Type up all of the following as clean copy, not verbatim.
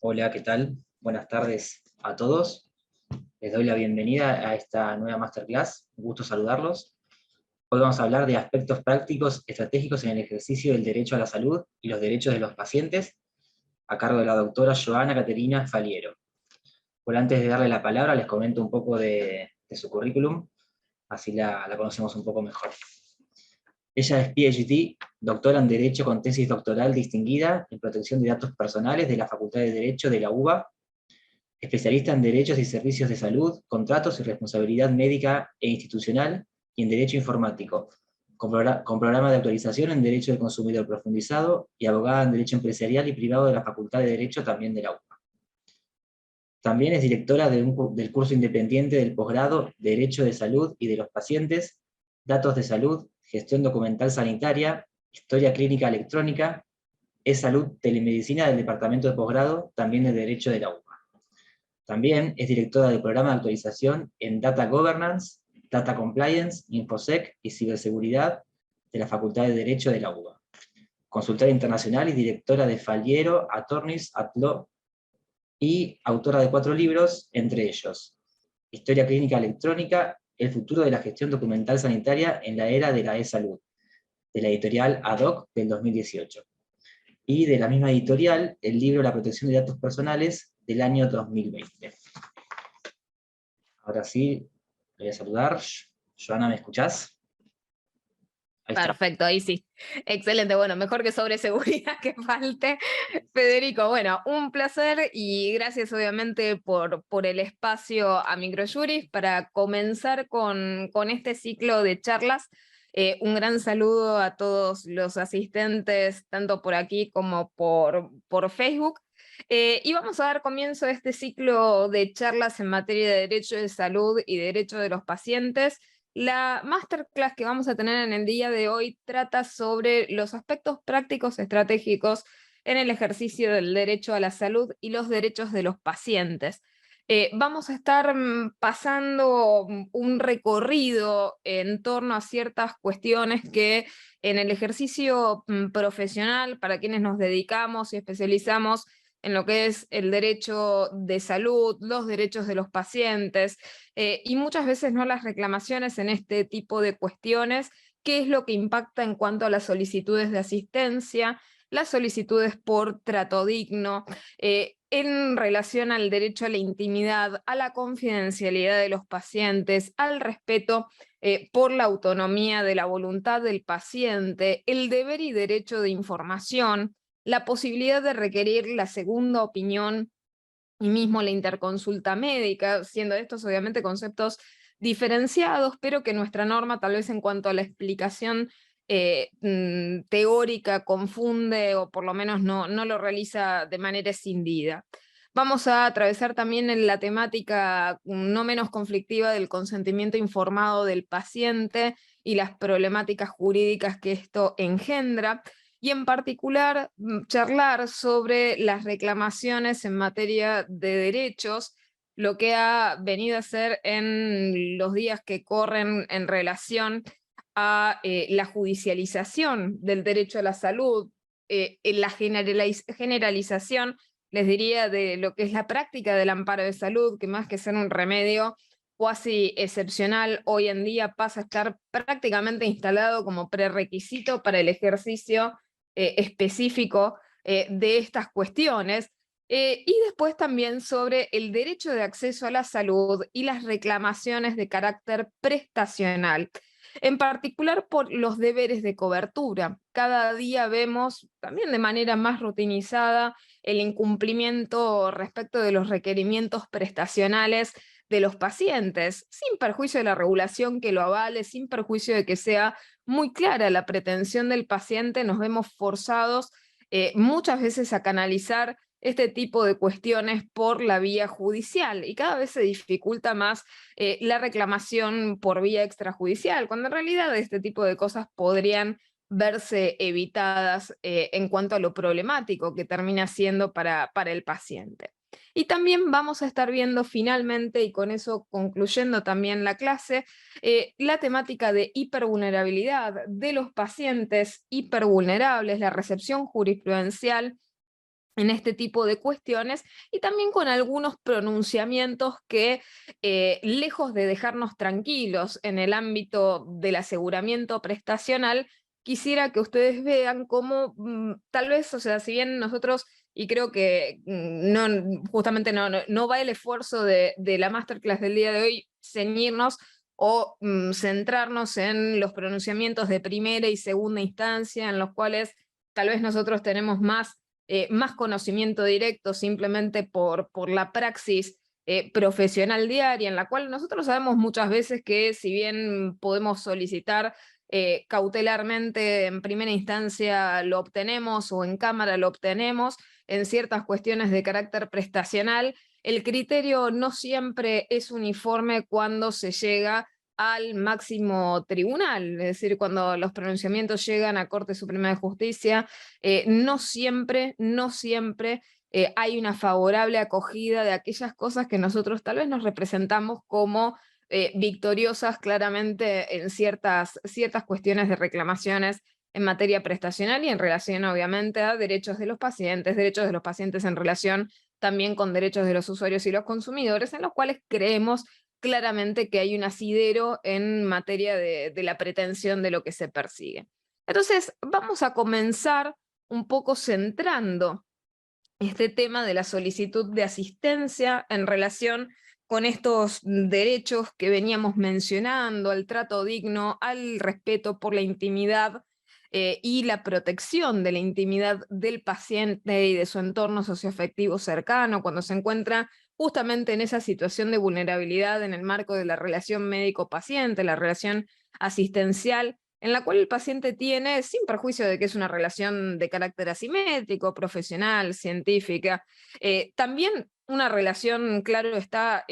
Hola, ¿qué tal? Buenas tardes a todos. Les doy la bienvenida a esta nueva masterclass. Un gusto saludarlos. Hoy vamos a hablar de aspectos prácticos estratégicos en el ejercicio del derecho a la salud y los derechos de los pacientes, a cargo de la doctora Joana Caterina Faliero. Por antes de darle la palabra, les comento un poco de su currículum, así la conocemos un poco mejor. Ella es PhD, doctora en Derecho con tesis doctoral distinguida en protección de datos personales de la Facultad de Derecho de la UBA, especialista en derechos y servicios de salud, contratos y responsabilidad médica e institucional, y en derecho informático, con programa de actualización en derecho del consumidor profundizado, y abogada en derecho empresarial y privado de la Facultad de Derecho también de la UBA. También es directora del curso independiente del posgrado Derecho de Salud y de los Pacientes, Datos de Salud, Gestión Documental Sanitaria, Historia Clínica Electrónica, e-Salud Telemedicina del Departamento de Posgrado, también de Derecho de la UBA. También es directora del programa de actualización en Data Governance, Data Compliance, InfoSec y Ciberseguridad de la Facultad de Derecho de la UBA. Consultora internacional y directora de Faliero Attorneys at Law, y autora de 4 libros, entre ellos Historia Clínica Electrónica, El futuro de la gestión documental sanitaria en la era de la e-salud, de la editorial ADOC del 2018. Y de la misma editorial, el libro La protección de datos personales del año 2020. Ahora sí, voy a saludar. Joana, ¿me escuchás? Ahí está. Perfecto, ahí sí. Excelente, bueno, mejor que sobre seguridad que falte. Federico, bueno, un placer y gracias obviamente por el espacio a Microjuris para comenzar con este ciclo de charlas. Un gran saludo a todos los asistentes, tanto por aquí como por Facebook. Y vamos a dar comienzo a este ciclo de charlas en materia de derecho de salud y derecho de los pacientes. La masterclass que vamos a tener en el día de hoy trata sobre los aspectos prácticos estratégicos en el ejercicio del derecho a la salud y los derechos de los pacientes. Vamos a estar pasando un recorrido en torno a ciertas cuestiones que en el ejercicio profesional, para quienes nos dedicamos y especializamos en lo que es el derecho de salud, los derechos de los pacientes, y muchas veces no las reclamaciones en este tipo de cuestiones, qué es lo que impacta en cuanto a las solicitudes de asistencia, las solicitudes por trato digno, en relación al derecho a la intimidad, a la confidencialidad de los pacientes, al respeto por la autonomía de la voluntad del paciente, el deber y derecho de información, la posibilidad de requerir la segunda opinión y mismo la interconsulta médica, siendo estos obviamente conceptos diferenciados, pero que nuestra norma tal vez en cuanto a la explicación teórica confunde o por lo menos no lo realiza de manera escindida. Vamos a atravesar también en la temática no menos conflictiva del consentimiento informado del paciente y las problemáticas jurídicas que esto engendra, y en particular charlar sobre las reclamaciones en materia de derechos, lo que ha venido a ser en los días que corren en relación a la judicialización del derecho a la salud, en la generalización, les diría, de lo que es la práctica del amparo de salud, que más que ser un remedio cuasi excepcional, hoy en día pasa a estar prácticamente instalado como prerequisito para el ejercicio específico de estas cuestiones. Y después también sobre el derecho de acceso a la salud y las reclamaciones de carácter prestacional, en particular por los deberes de cobertura. Cada día vemos también de manera más rutinizada el incumplimiento respecto de los requerimientos prestacionales de los pacientes, sin perjuicio de la regulación que lo avale, sin perjuicio de que sea muy clara la pretensión del paciente, nos vemos forzados muchas veces a canalizar este tipo de cuestiones por la vía judicial, y cada vez se dificulta más la reclamación por vía extrajudicial, cuando en realidad este tipo de cosas podrían verse evitadas en cuanto a lo problemático que termina siendo para el paciente. Y también vamos a estar viendo finalmente, y con eso concluyendo también la clase, la temática de hipervulnerabilidad de los pacientes hipervulnerables, la recepción jurisprudencial en este tipo de cuestiones, y también con algunos pronunciamientos que, lejos de dejarnos tranquilos en el ámbito del aseguramiento prestacional, quisiera que ustedes vean cómo tal vez, o sea, si bien nosotros, y creo que no, justamente no va el esfuerzo de la masterclass del día de hoy ceñirnos o centrarnos en los pronunciamientos de primera y segunda instancia, en los cuales tal vez nosotros tenemos más conocimiento directo simplemente por la praxis profesional diaria, en la cual nosotros sabemos muchas veces que si bien podemos solicitar cautelarmente en primera instancia lo obtenemos o en cámara lo obtenemos, en ciertas cuestiones de carácter prestacional, el criterio no siempre es uniforme cuando se llega al máximo tribunal, es decir, cuando los pronunciamientos llegan a Corte Suprema de Justicia, no siempre hay una favorable acogida de aquellas cosas que nosotros tal vez nos representamos como victoriosas claramente en ciertas cuestiones de reclamaciones en materia prestacional y en relación obviamente a derechos de los pacientes en relación también con derechos de los usuarios y los consumidores, en los cuales creemos claramente que hay un asidero en materia de la pretensión de lo que se persigue. Entonces, vamos a comenzar un poco centrando este tema de la solicitud de asistencia en relación con estos derechos que veníamos mencionando, al trato digno, al respeto por la intimidad y la protección de la intimidad del paciente y de su entorno socioafectivo cercano, cuando se encuentra justamente en esa situación de vulnerabilidad en el marco de la relación médico-paciente, la relación asistencial, en la cual el paciente tiene, sin perjuicio de que es una relación de carácter asimétrico, profesional, científica, también una relación, claro, está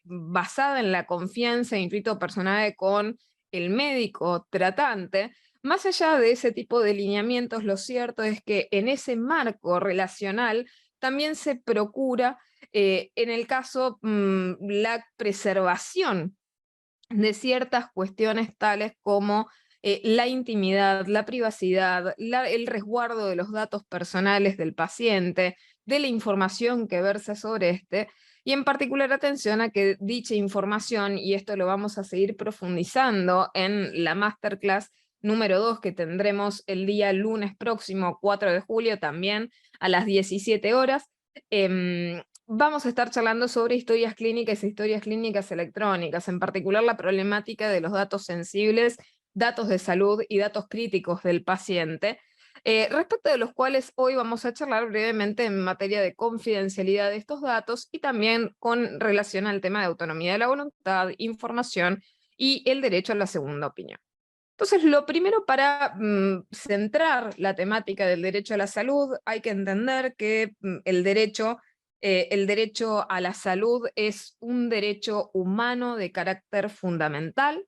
basada en la confianza e intuito personal con el médico tratante. Más allá de ese tipo de lineamientos, lo cierto es que en ese marco relacional también se procura, en el caso, la preservación de ciertas cuestiones tales como la intimidad, la privacidad, el resguardo de los datos personales del paciente, de la información que versa sobre este, y en particular atención a que dicha información, y esto lo vamos a seguir profundizando en la masterclass número 2 que tendremos el día lunes próximo, 4 de julio, también a las 17 horas, vamos a estar charlando sobre historias clínicas e historias clínicas electrónicas, en particular la problemática de los datos sensibles, datos de salud y datos críticos del paciente, respecto de los cuales hoy vamos a charlar brevemente en materia de confidencialidad de estos datos y también con relación al tema de autonomía de la voluntad, información y el derecho a la segunda opinión. Entonces, lo primero para centrar la temática del derecho a la salud, hay que entender que el derecho a la salud es un derecho humano de carácter fundamental,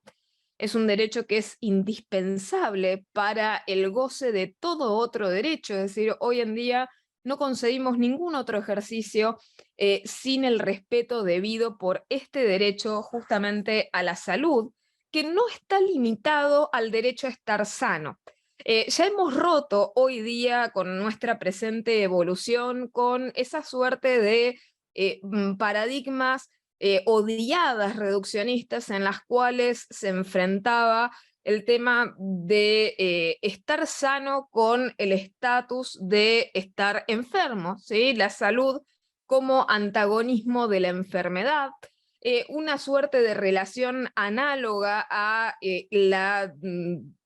es un derecho que es indispensable para el goce de todo otro derecho, es decir, hoy en día no concebimos ningún otro ejercicio sin el respeto debido por este derecho justamente a la salud, que no está limitado al derecho a estar sano. Ya hemos roto hoy día con nuestra presente evolución con esa suerte de paradigmas odiadas reduccionistas en las cuales se enfrentaba el tema de estar sano con el estatus de estar enfermo, ¿sí? La salud como antagonismo de la enfermedad, una suerte de relación análoga a la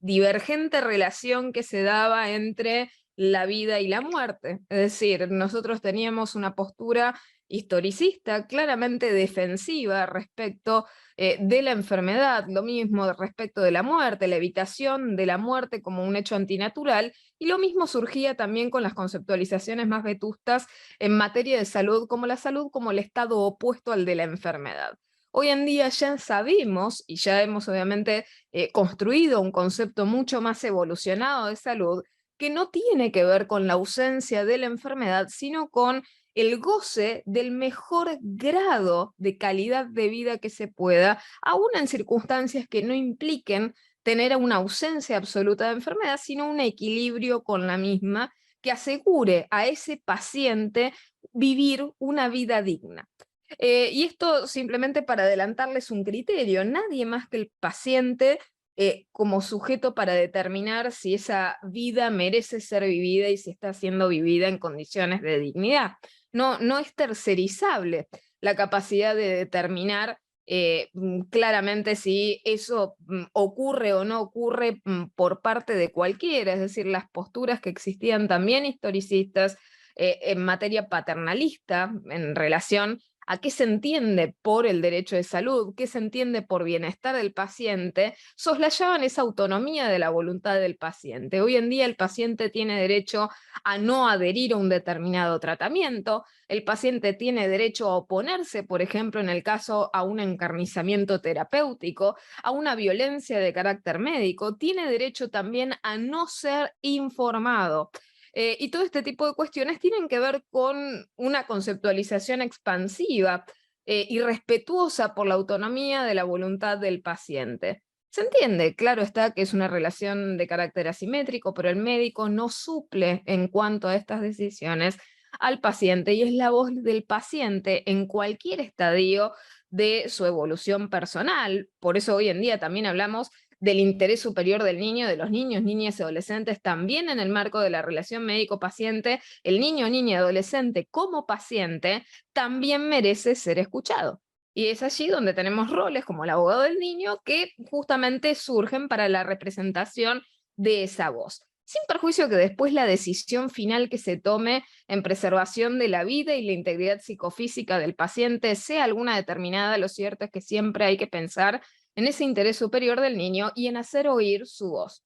divergente relación que se daba entre la vida y la muerte. Es decir, nosotros teníamos una postura historicista claramente defensiva respecto de la enfermedad, lo mismo respecto de la muerte, la evitación de la muerte como un hecho antinatural, y lo mismo surgía también con las conceptualizaciones más vetustas en materia de salud, como la salud como el estado opuesto al de la enfermedad. Hoy en día ya sabemos, y ya hemos obviamente construido un concepto mucho más evolucionado de salud, que no tiene que ver con la ausencia de la enfermedad, sino con el goce del mejor grado de calidad de vida que se pueda, aún en circunstancias que no impliquen tener una ausencia absoluta de enfermedad, sino un equilibrio con la misma que asegure a ese paciente vivir una vida digna. Y esto simplemente para adelantarles un criterio, nadie más que el paciente como sujeto para determinar si esa vida merece ser vivida y si está siendo vivida en condiciones de dignidad. No es tercerizable la capacidad de determinar claramente si eso ocurre o no ocurre por parte de cualquiera, es decir, las posturas que existían también historicistas en materia paternalista en relación a qué se entiende por el derecho de salud, qué se entiende por bienestar del paciente, soslayaban esa autonomía de la voluntad del paciente. Hoy en día el paciente tiene derecho a no adherir a un determinado tratamiento, el paciente tiene derecho a oponerse, por ejemplo, en el caso a un encarnizamiento terapéutico, a una violencia de carácter médico, tiene derecho también a no ser informado. Y todo este tipo de cuestiones tienen que ver con una conceptualización expansiva y respetuosa por la autonomía de la voluntad del paciente. Se entiende, claro está que es una relación de carácter asimétrico, pero el médico no suple en cuanto a estas decisiones al paciente y es la voz del paciente en cualquier estadio de su evolución personal. Por eso hoy en día también hablamos del interés superior del niño, de los niños, niñas y adolescentes, también en el marco de la relación médico-paciente, el niño, niña y adolescente como paciente también merece ser escuchado. Y es allí donde tenemos roles como el abogado del niño que justamente surgen para la representación de esa voz. Sin perjuicio que después la decisión final que se tome en preservación de la vida y la integridad psicofísica del paciente sea alguna determinada, lo cierto es que siempre hay que pensar en ese interés superior del niño y en hacer oír su voz.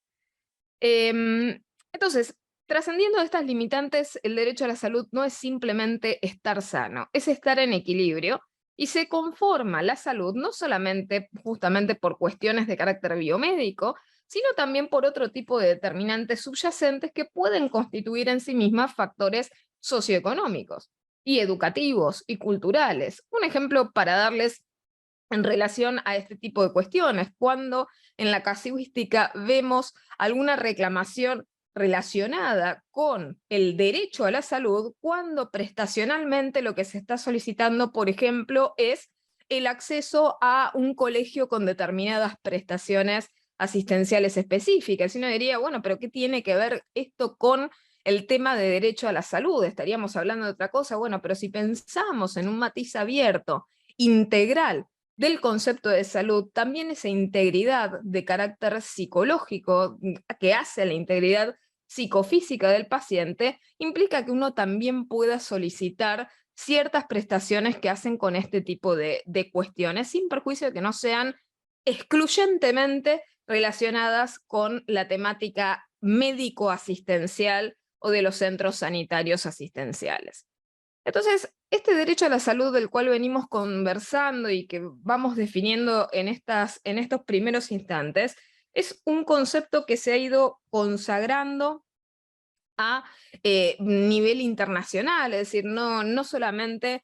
Entonces, trascendiendo estas limitantes, el derecho a la salud no es simplemente estar sano, es estar en equilibrio y se conforma la salud no solamente justamente por cuestiones de carácter biomédico, sino también por otro tipo de determinantes subyacentes que pueden constituir en sí mismas factores socioeconómicos y educativos y culturales. Un ejemplo para darles en relación a este tipo de cuestiones, cuando en la casuística vemos alguna reclamación relacionada con el derecho a la salud, cuando prestacionalmente lo que se está solicitando, por ejemplo, es el acceso a un colegio con determinadas prestaciones asistenciales específicas. Y uno diría, bueno, pero ¿qué tiene que ver esto con el tema de derecho a la salud? Estaríamos hablando de otra cosa. Bueno, pero si pensamos en un matiz abierto, integral, del concepto de salud, también esa integridad de carácter psicológico que hace la integridad psicofísica del paciente, implica que uno también pueda solicitar ciertas prestaciones que hacen con este tipo de cuestiones, sin perjuicio de que no sean excluyentemente relacionadas con la temática médico-asistencial o de los centros sanitarios asistenciales. Entonces, este derecho a la salud del cual venimos conversando y que vamos definiendo en estos primeros instantes, es un concepto que se ha ido consagrando a nivel internacional, es decir, no solamente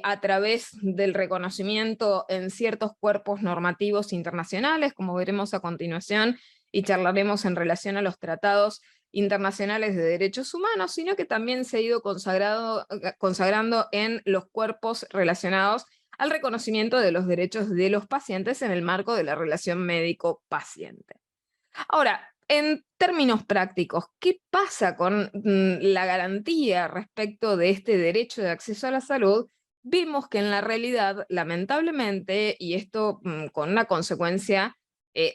a través del reconocimiento en ciertos cuerpos normativos internacionales, como veremos a continuación y charlaremos en relación a los tratados internacionales de derechos humanos, sino que también se ha ido consagrando en los cuerpos relacionados al reconocimiento de los derechos de los pacientes en el marco de la relación médico-paciente. Ahora, en términos prácticos, ¿qué pasa con la garantía respecto de este derecho de acceso a la salud? Vemos que en la realidad, lamentablemente, y esto con una consecuencia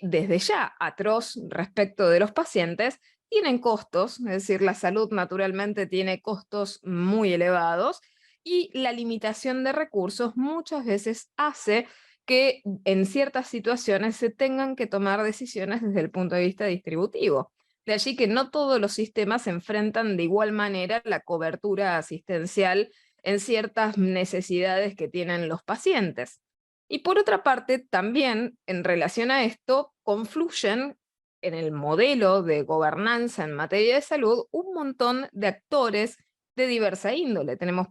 desde ya atroz respecto de los pacientes, tienen costos, es decir, la salud naturalmente tiene costos muy elevados y la limitación de recursos muchas veces hace que en ciertas situaciones se tengan que tomar decisiones desde el punto de vista distributivo. De allí que no todos los sistemas enfrentan de igual manera la cobertura asistencial en ciertas necesidades que tienen los pacientes. Y por otra parte, también en relación a esto, confluyen en el modelo de gobernanza en materia de salud un montón de actores de diversa índole. Tenemos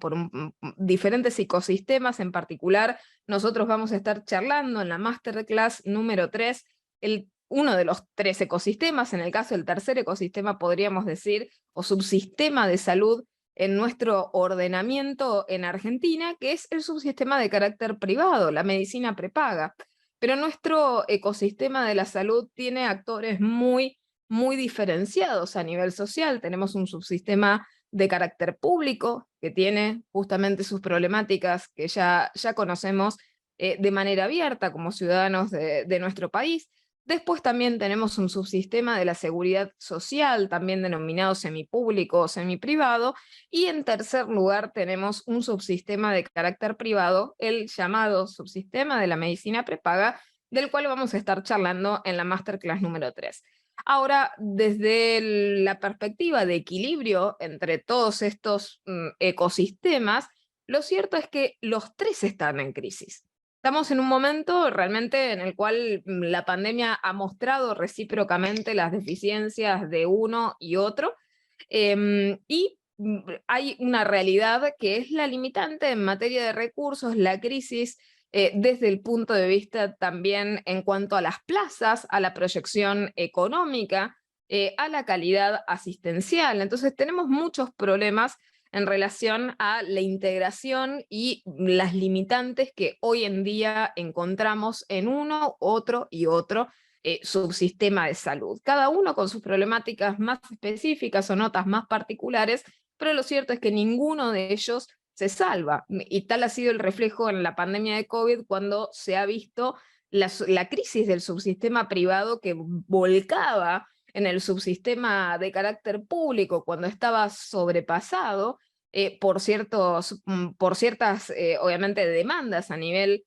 diferentes ecosistemas. En particular, nosotros vamos a estar charlando en la Masterclass número 3, uno de los 3 ecosistemas. En el caso del tercer ecosistema, podríamos decir, o subsistema de salud en nuestro ordenamiento en Argentina, que es el subsistema de carácter privado, la medicina prepaga. Pero nuestro ecosistema de la salud tiene actores muy diferenciados a nivel social. Tenemos un subsistema de carácter público, que tiene justamente sus problemáticas que ya conocemos de manera abierta como ciudadanos de nuestro país. Después también tenemos un subsistema de la seguridad social, también denominado semipúblico o semiprivado, y en tercer lugar tenemos un subsistema de carácter privado, el llamado subsistema de la medicina prepaga, del cual vamos a estar charlando en la Masterclass número 3. Ahora, desde la perspectiva de equilibrio entre todos estos ecosistemas, lo cierto es que los 3 están en crisis. Estamos en un momento realmente en el cual la pandemia ha mostrado recíprocamente las deficiencias de uno y otro, y hay una realidad que es la limitante en materia de recursos, la crisis desde el punto de vista también en cuanto a las plazas, a la proyección económica, a la calidad asistencial. Entonces tenemos muchos problemas en relación a la integración y las limitantes que hoy en día encontramos en uno, otro y otro subsistema de salud. Cada uno con sus problemáticas más específicas o notas más particulares, pero lo cierto es que ninguno de ellos se salva. Y tal ha sido el reflejo en la pandemia de COVID, cuando se ha visto la crisis del subsistema privado que volcaba en el subsistema de carácter público cuando estaba sobrepasado por ciertas, obviamente, demandas a nivel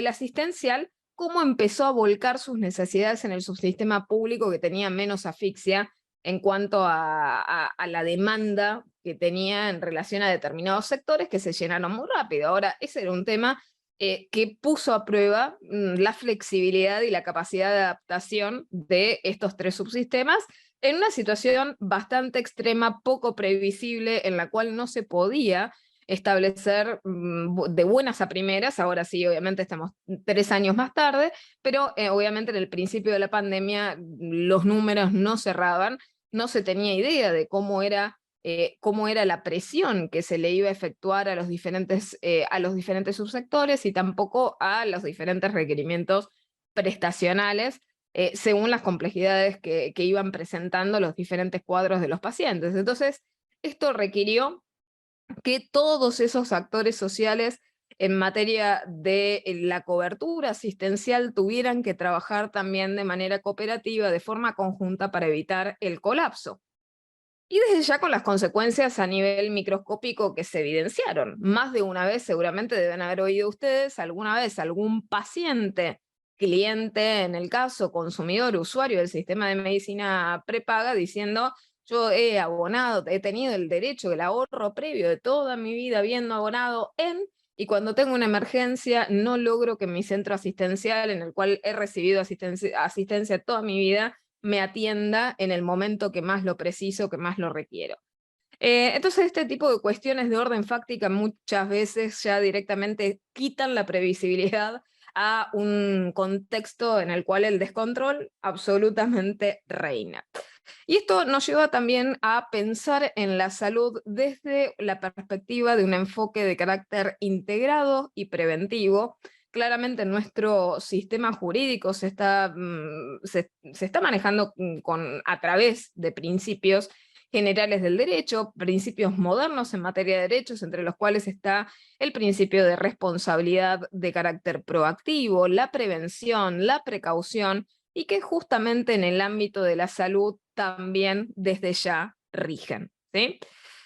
asistencial, cómo empezó a volcar sus necesidades en el subsistema público, que tenía menos asfixia en cuanto a la demanda que tenía en relación a determinados sectores que se llenaron muy rápido. Ahora, ese era un tema que puso a prueba la flexibilidad y la capacidad de adaptación de estos 3 subsistemas en una situación bastante extrema, poco previsible, en la cual no se podía establecer de buenas a primeras. Ahora sí, obviamente estamos 3 años más tarde, pero obviamente en el principio de la pandemia los números no cerraban, no se tenía idea de cómo era la presión que se le iba a efectuar a los diferentes subsectores, y tampoco a los diferentes requerimientos prestacionales, según las complejidades que iban presentando los diferentes cuadros de los pacientes. Entonces, esto requirió que todos esos actores sociales en materia de la cobertura asistencial tuvieran que trabajar también de manera cooperativa, de forma conjunta, para evitar el colapso. Y desde ya con las consecuencias a nivel microscópico que se evidenciaron. Más de una vez seguramente deben haber oído ustedes alguna vez algún paciente, cliente en el caso, consumidor, usuario del sistema de medicina prepaga, diciendo: yo he abonado, he tenido el derecho, el ahorro previo de toda mi vida habiendo abonado y cuando tengo una emergencia no logro que mi centro asistencial, en el cual he recibido asistencia toda mi vida, me atienda en el momento que más lo preciso, que más lo requiero. Entonces este tipo de cuestiones de orden fáctica muchas veces ya directamente quitan la previsibilidad a un contexto en el cual el descontrol absolutamente reina. Y esto nos lleva también a pensar en la salud desde la perspectiva de un enfoque de carácter integrado y preventivo. Claramente nuestro sistema jurídico se está manejando a través de principios generales del derecho, principios modernos en materia de derechos, entre los cuales está el principio de responsabilidad de carácter proactivo, la prevención, la precaución, y que justamente en el ámbito de la salud también desde ya rigen, ¿sí?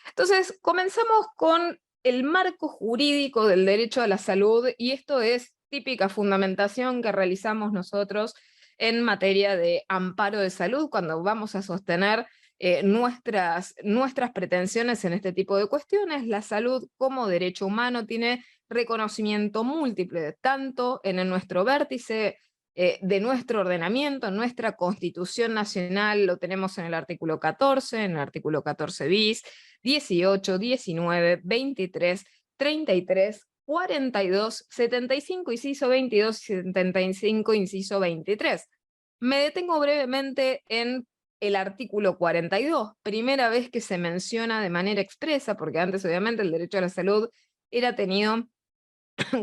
Entonces, comenzamos con el marco jurídico del derecho a la salud, y esto es típica fundamentación que realizamos nosotros en materia de amparo de salud cuando vamos a sostener nuestras pretensiones en este tipo de cuestiones. La salud como derecho humano tiene reconocimiento múltiple, tanto en nuestro vértice de nuestro ordenamiento, nuestra Constitución Nacional, lo tenemos en el artículo 14, en el artículo 14 bis, 18, 19, 23, 33, 42, 75, inciso 22, 75, inciso 23. Me detengo brevemente en el artículo 42, primera vez que se menciona de manera expresa, porque antes obviamente el derecho a la salud era tenido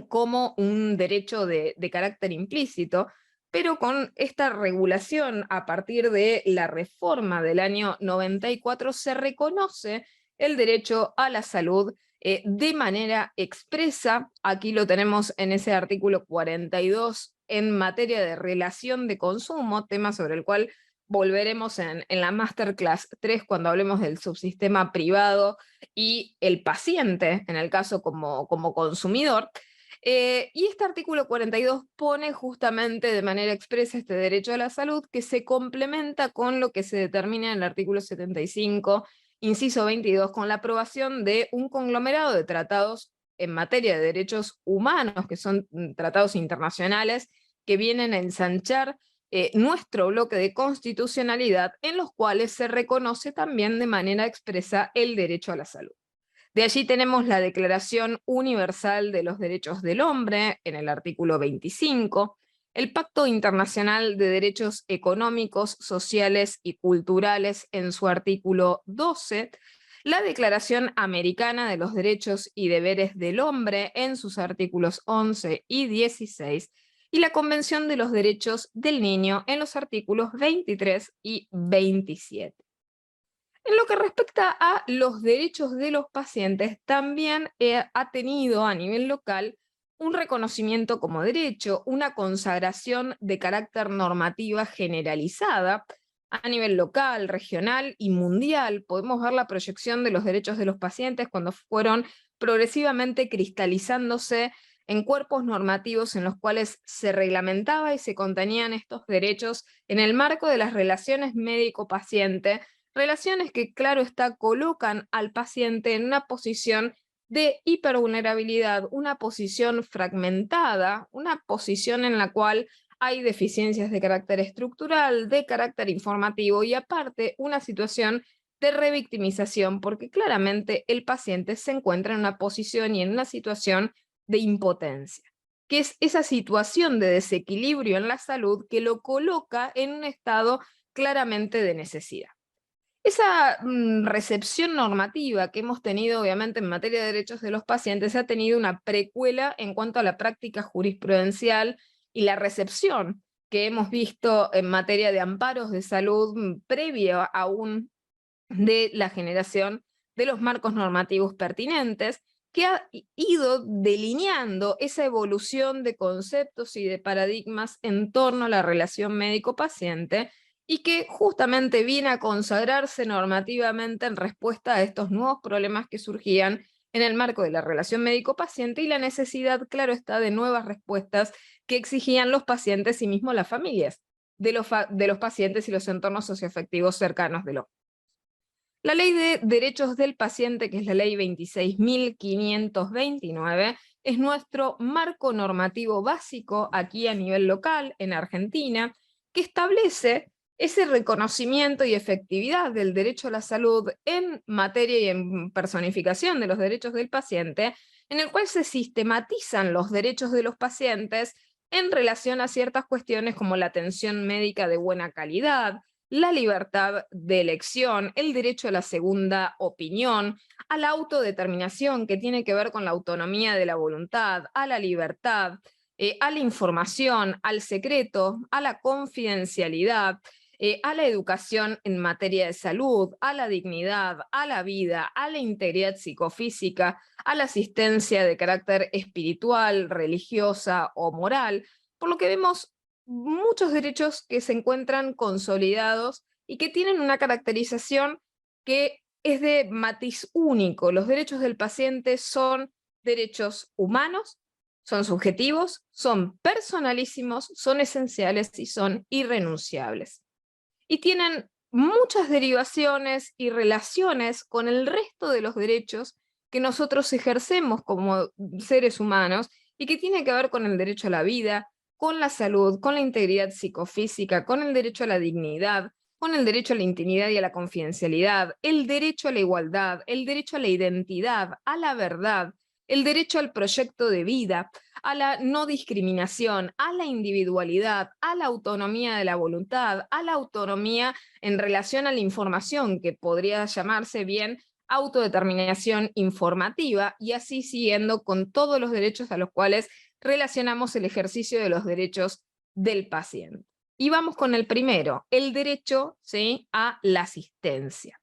como un derecho de carácter implícito, pero con esta regulación a partir de la reforma del año 94 se reconoce el derecho a la salud de manera expresa. Aquí lo tenemos en ese artículo 42 en materia de relación de consumo, tema sobre el cual volveremos en la Masterclass 3 cuando hablemos del subsistema privado y el paciente, en el caso como consumidor. Y este artículo 42 pone justamente de manera expresa este derecho a la salud, que se complementa con lo que se determina en el artículo 75, inciso 22, con la aprobación de un conglomerado de tratados en materia de derechos humanos, que son tratados internacionales, que vienen a ensanchar nuestro bloque de constitucionalidad, en los cuales se reconoce también de manera expresa el derecho a la salud. De allí tenemos la Declaración Universal de los Derechos del Hombre, en el artículo 25, el Pacto Internacional de Derechos Económicos, Sociales y Culturales, en su artículo 12, la Declaración Americana de los Derechos y Deberes del Hombre, en sus artículos 11 y 16, y la Convención de los Derechos del Niño, en los artículos 23 y 27. En lo que respecta a los derechos de los pacientes, también ha tenido a nivel local un reconocimiento como derecho, una consagración de carácter normativa generalizada a nivel local, regional y mundial. Podemos ver la proyección de los derechos de los pacientes cuando fueron progresivamente cristalizándose en cuerpos normativos en los cuales se reglamentaba y se contenían estos derechos en el marco de las relaciones médico-paciente, relaciones que, claro está, colocan al paciente en una posición de hipervulnerabilidad, una posición fragmentada, una posición en la cual hay deficiencias de carácter estructural, de carácter informativo y aparte una situación de revictimización, porque claramente el paciente se encuentra en una posición y en una situación de impotencia, que es esa situación de desequilibrio en la salud que lo coloca en un estado claramente de necesidad. Esa recepción normativa que hemos tenido, obviamente, en materia de derechos de los pacientes, ha tenido una precuela en cuanto a la práctica jurisprudencial y la recepción que hemos visto en materia de amparos de salud previo aún de la generación de los marcos normativos pertinentes, que ha ido delineando esa evolución de conceptos y de paradigmas en torno a la relación médico-paciente, y que justamente viene a consagrarse normativamente en respuesta a estos nuevos problemas que surgían en el marco de la relación médico-paciente y la necesidad, claro está, de nuevas respuestas que exigían los pacientes y mismo las familias de los pacientes y los entornos socioafectivos cercanos de los. La Ley de Derechos del Paciente, que es la Ley 26.529, es nuestro marco normativo básico aquí a nivel local, en Argentina, que establece ese reconocimiento y efectividad del derecho a la salud en materia y en personificación de los derechos del paciente, en el cual se sistematizan los derechos de los pacientes en relación a ciertas cuestiones como la atención médica de buena calidad, la libertad de elección, el derecho a la segunda opinión, a la autodeterminación, que tiene que ver con la autonomía de la voluntad, a la libertad, a la información, al secreto, a la confidencialidad, a la educación en materia de salud, a la dignidad, a la vida, a la integridad psicofísica, a la asistencia de carácter espiritual, religiosa o moral, por lo que vemos muchos derechos que se encuentran consolidados y que tienen una caracterización que es de matiz único. Los derechos del paciente son derechos humanos, son subjetivos, son personalísimos, son esenciales y son irrenunciables. Y tienen muchas derivaciones y relaciones con el resto de los derechos que nosotros ejercemos como seres humanos y que tiene que ver con el derecho a la vida, con la salud, con la integridad psicofísica, con el derecho a la dignidad, con el derecho a la intimidad y a la confidencialidad, el derecho a la igualdad, el derecho a la identidad, a la verdad, el derecho al proyecto de vida, a la no discriminación, a la individualidad, a la autonomía de la voluntad, a la autonomía en relación a la información, que podría llamarse bien autodeterminación informativa, y así siguiendo con todos los derechos a los cuales relacionamos el ejercicio de los derechos del paciente. Y vamos con el primero, el derecho, ¿sí?, a la asistencia.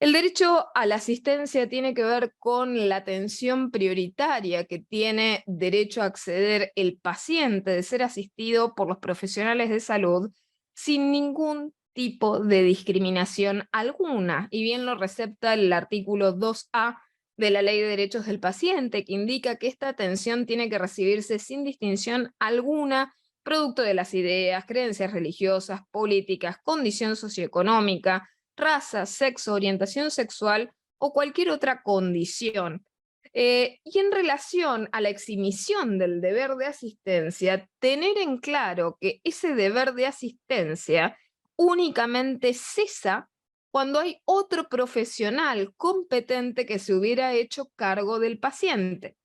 El derecho a la asistencia tiene que ver con la atención prioritaria que tiene derecho a acceder el paciente de ser asistido por los profesionales de salud sin ningún tipo de discriminación alguna, y bien lo recepta el artículo 2A de la Ley de Derechos del Paciente, que indica que esta atención tiene que recibirse sin distinción alguna, producto de las ideas, creencias religiosas, políticas, condición socioeconómica, raza, sexo, orientación sexual o cualquier otra condición. Y en relación a la exhibición del deber de asistencia, tener en claro que ese deber de asistencia únicamente cesa cuando hay otro profesional competente que se hubiera hecho cargo del paciente.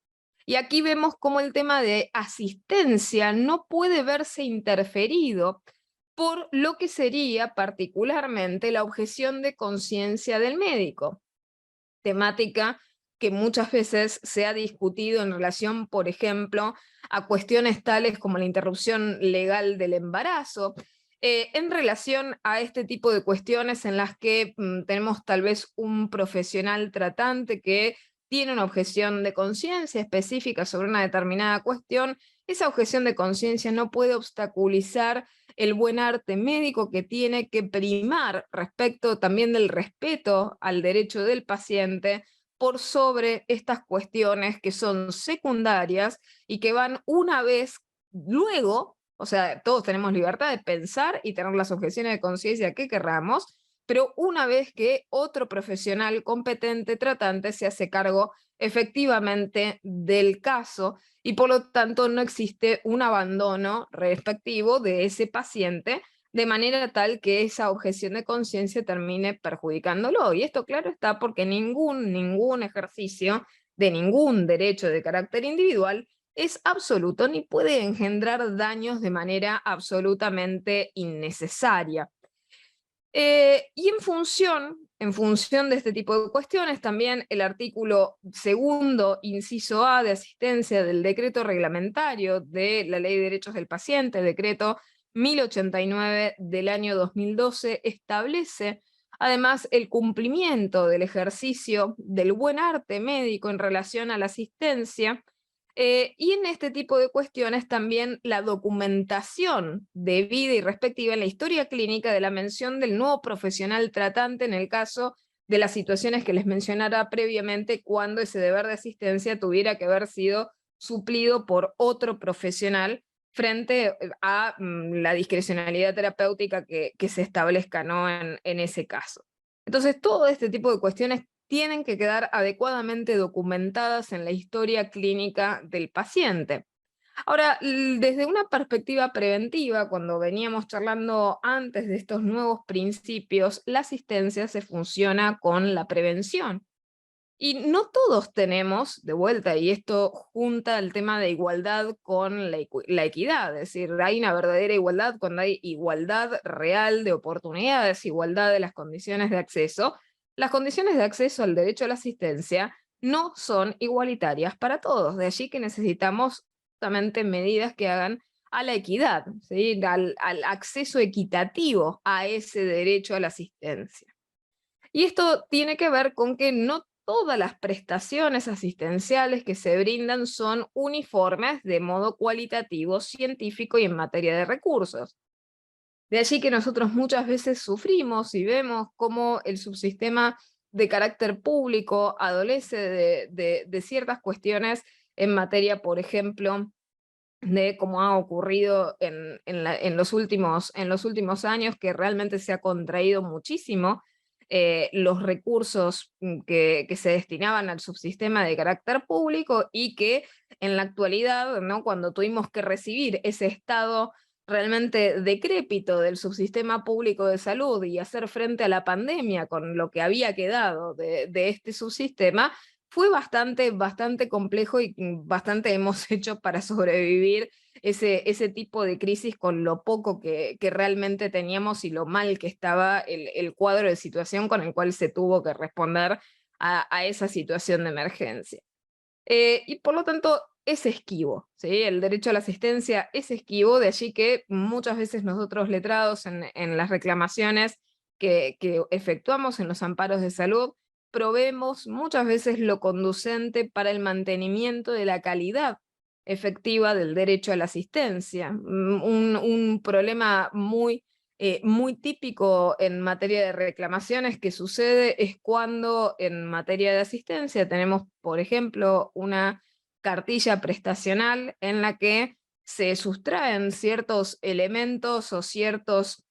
Y aquí vemos cómo el tema de asistencia no puede verse interferido por lo que sería particularmente la objeción de conciencia del médico, temática que muchas veces se ha discutido en relación, por ejemplo, a cuestiones tales como la interrupción legal del embarazo, en relación a este tipo de cuestiones en las que tenemos tal vez un profesional tratante que tiene una objeción de conciencia específica sobre una determinada cuestión. Esa objeción de conciencia no puede obstaculizar el buen arte médico, que tiene que primar respecto también del respeto al derecho del paciente por sobre estas cuestiones que son secundarias y que van una vez luego. O sea, todos tenemos libertad de pensar y tener las objeciones de conciencia que querramos, pero una vez que otro profesional competente tratante se hace cargo efectivamente del caso, y por lo tanto no existe un abandono respectivo de ese paciente, de manera tal que esa objeción de conciencia termine perjudicándolo. Y esto, claro, está porque ningún ejercicio de ningún derecho de carácter individual es absoluto ni puede engendrar daños de manera absolutamente innecesaria. Y en función de este tipo de cuestiones, también el artículo 2, inciso A, de asistencia del decreto reglamentario de la Ley de Derechos del Paciente, decreto 1089 del año 2012, establece además el cumplimiento del ejercicio del buen arte médico en relación a la asistencia. Y en este tipo de cuestiones también la documentación debida y respectiva en la historia clínica de la mención del nuevo profesional tratante en el caso de las situaciones que les mencionara previamente, cuando ese deber de asistencia tuviera que haber sido suplido por otro profesional frente a la discrecionalidad terapéutica que se establezca, ¿no?, en ese caso. Entonces, todo este tipo de cuestiones tienen que quedar adecuadamente documentadas en la historia clínica del paciente. Ahora, desde una perspectiva preventiva, cuando veníamos charlando antes de estos nuevos principios, la asistencia se funciona con la prevención. Y no todos tenemos, de vuelta, y esto junta el tema de igualdad con la equidad, es decir, hay una verdadera igualdad cuando hay igualdad real de oportunidades, igualdad de las condiciones de acceso. Las condiciones de acceso al derecho a la asistencia no son igualitarias para todos, de allí que necesitamos justamente medidas que hagan a la equidad, ¿sí?, al acceso equitativo a ese derecho a la asistencia. Y esto tiene que ver con que no todas las prestaciones asistenciales que se brindan son uniformes de modo cualitativo, científico y en materia de recursos. De allí que nosotros muchas veces sufrimos y vemos cómo el subsistema de carácter público adolece de ciertas cuestiones en materia, por ejemplo, de cómo ha ocurrido en los últimos años, que realmente se ha contraído muchísimo los recursos que se destinaban al subsistema de carácter público, y que en la actualidad, ¿no?, cuando tuvimos que recibir ese estado realmente decrépito del subsistema público de salud y hacer frente a la pandemia con lo que había quedado de este subsistema, fue bastante complejo, y bastante hemos hecho para sobrevivir ese tipo de crisis con lo poco que realmente teníamos y lo mal que estaba el cuadro de situación con el cual se tuvo que responder a esa situación de emergencia. Y por lo tanto es esquivo, ¿sí? El derecho a la asistencia es esquivo, de allí que muchas veces nosotros letrados en las reclamaciones que efectuamos en los amparos de salud, proveemos muchas veces lo conducente para el mantenimiento de la calidad efectiva del derecho a la asistencia. Un problema muy típico en materia de reclamaciones que sucede es cuando en materia de asistencia tenemos, por ejemplo, una cartilla prestacional en la que se sustraen ciertos elementos o ciertos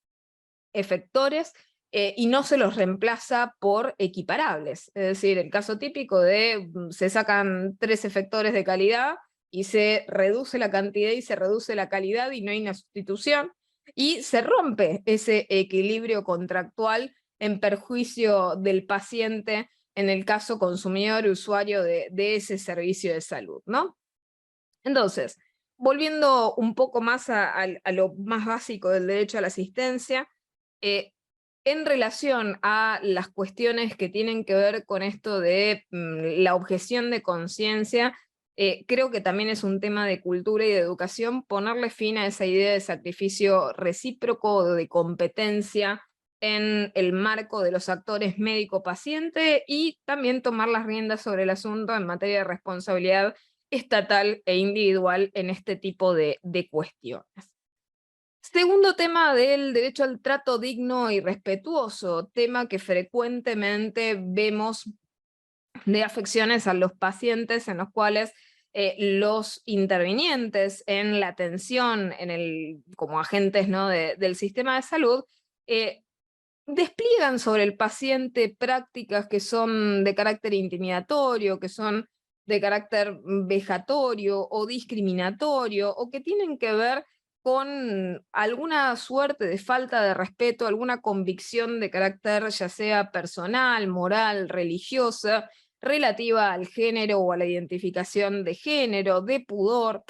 efectores, y no se los reemplaza por equiparables. Es decir, el caso típico de se sacan 3 efectores de calidad y se reduce la cantidad y se reduce la calidad y no hay una sustitución, y se rompe ese equilibrio contractual en perjuicio del paciente, en el caso consumidor y usuario de ese servicio de salud, ¿no? Entonces, volviendo un poco más a lo más básico del derecho a la asistencia, eh, en relación a las cuestiones que tienen que ver con esto de la objeción de conciencia, creo que también es un tema de cultura y de educación ponerle fin a esa idea de sacrificio recíproco o de competencia en el marco de los actores médico-paciente, y también tomar las riendas sobre el asunto en materia de responsabilidad estatal e individual en este tipo de cuestiones. Segundo tema del derecho al trato digno y respetuoso, tema que frecuentemente vemos de afecciones a los pacientes, en los cuales los intervinientes en la atención como agentes, ¿no?, del sistema de salud, eh, despliegan sobre el paciente prácticas que son de carácter intimidatorio, que son de carácter vejatorio o discriminatorio, o que tienen que ver con alguna suerte de falta de respeto, alguna convicción de carácter ya sea personal, moral, religiosa, relativa al género o a la identificación de género, de pudor,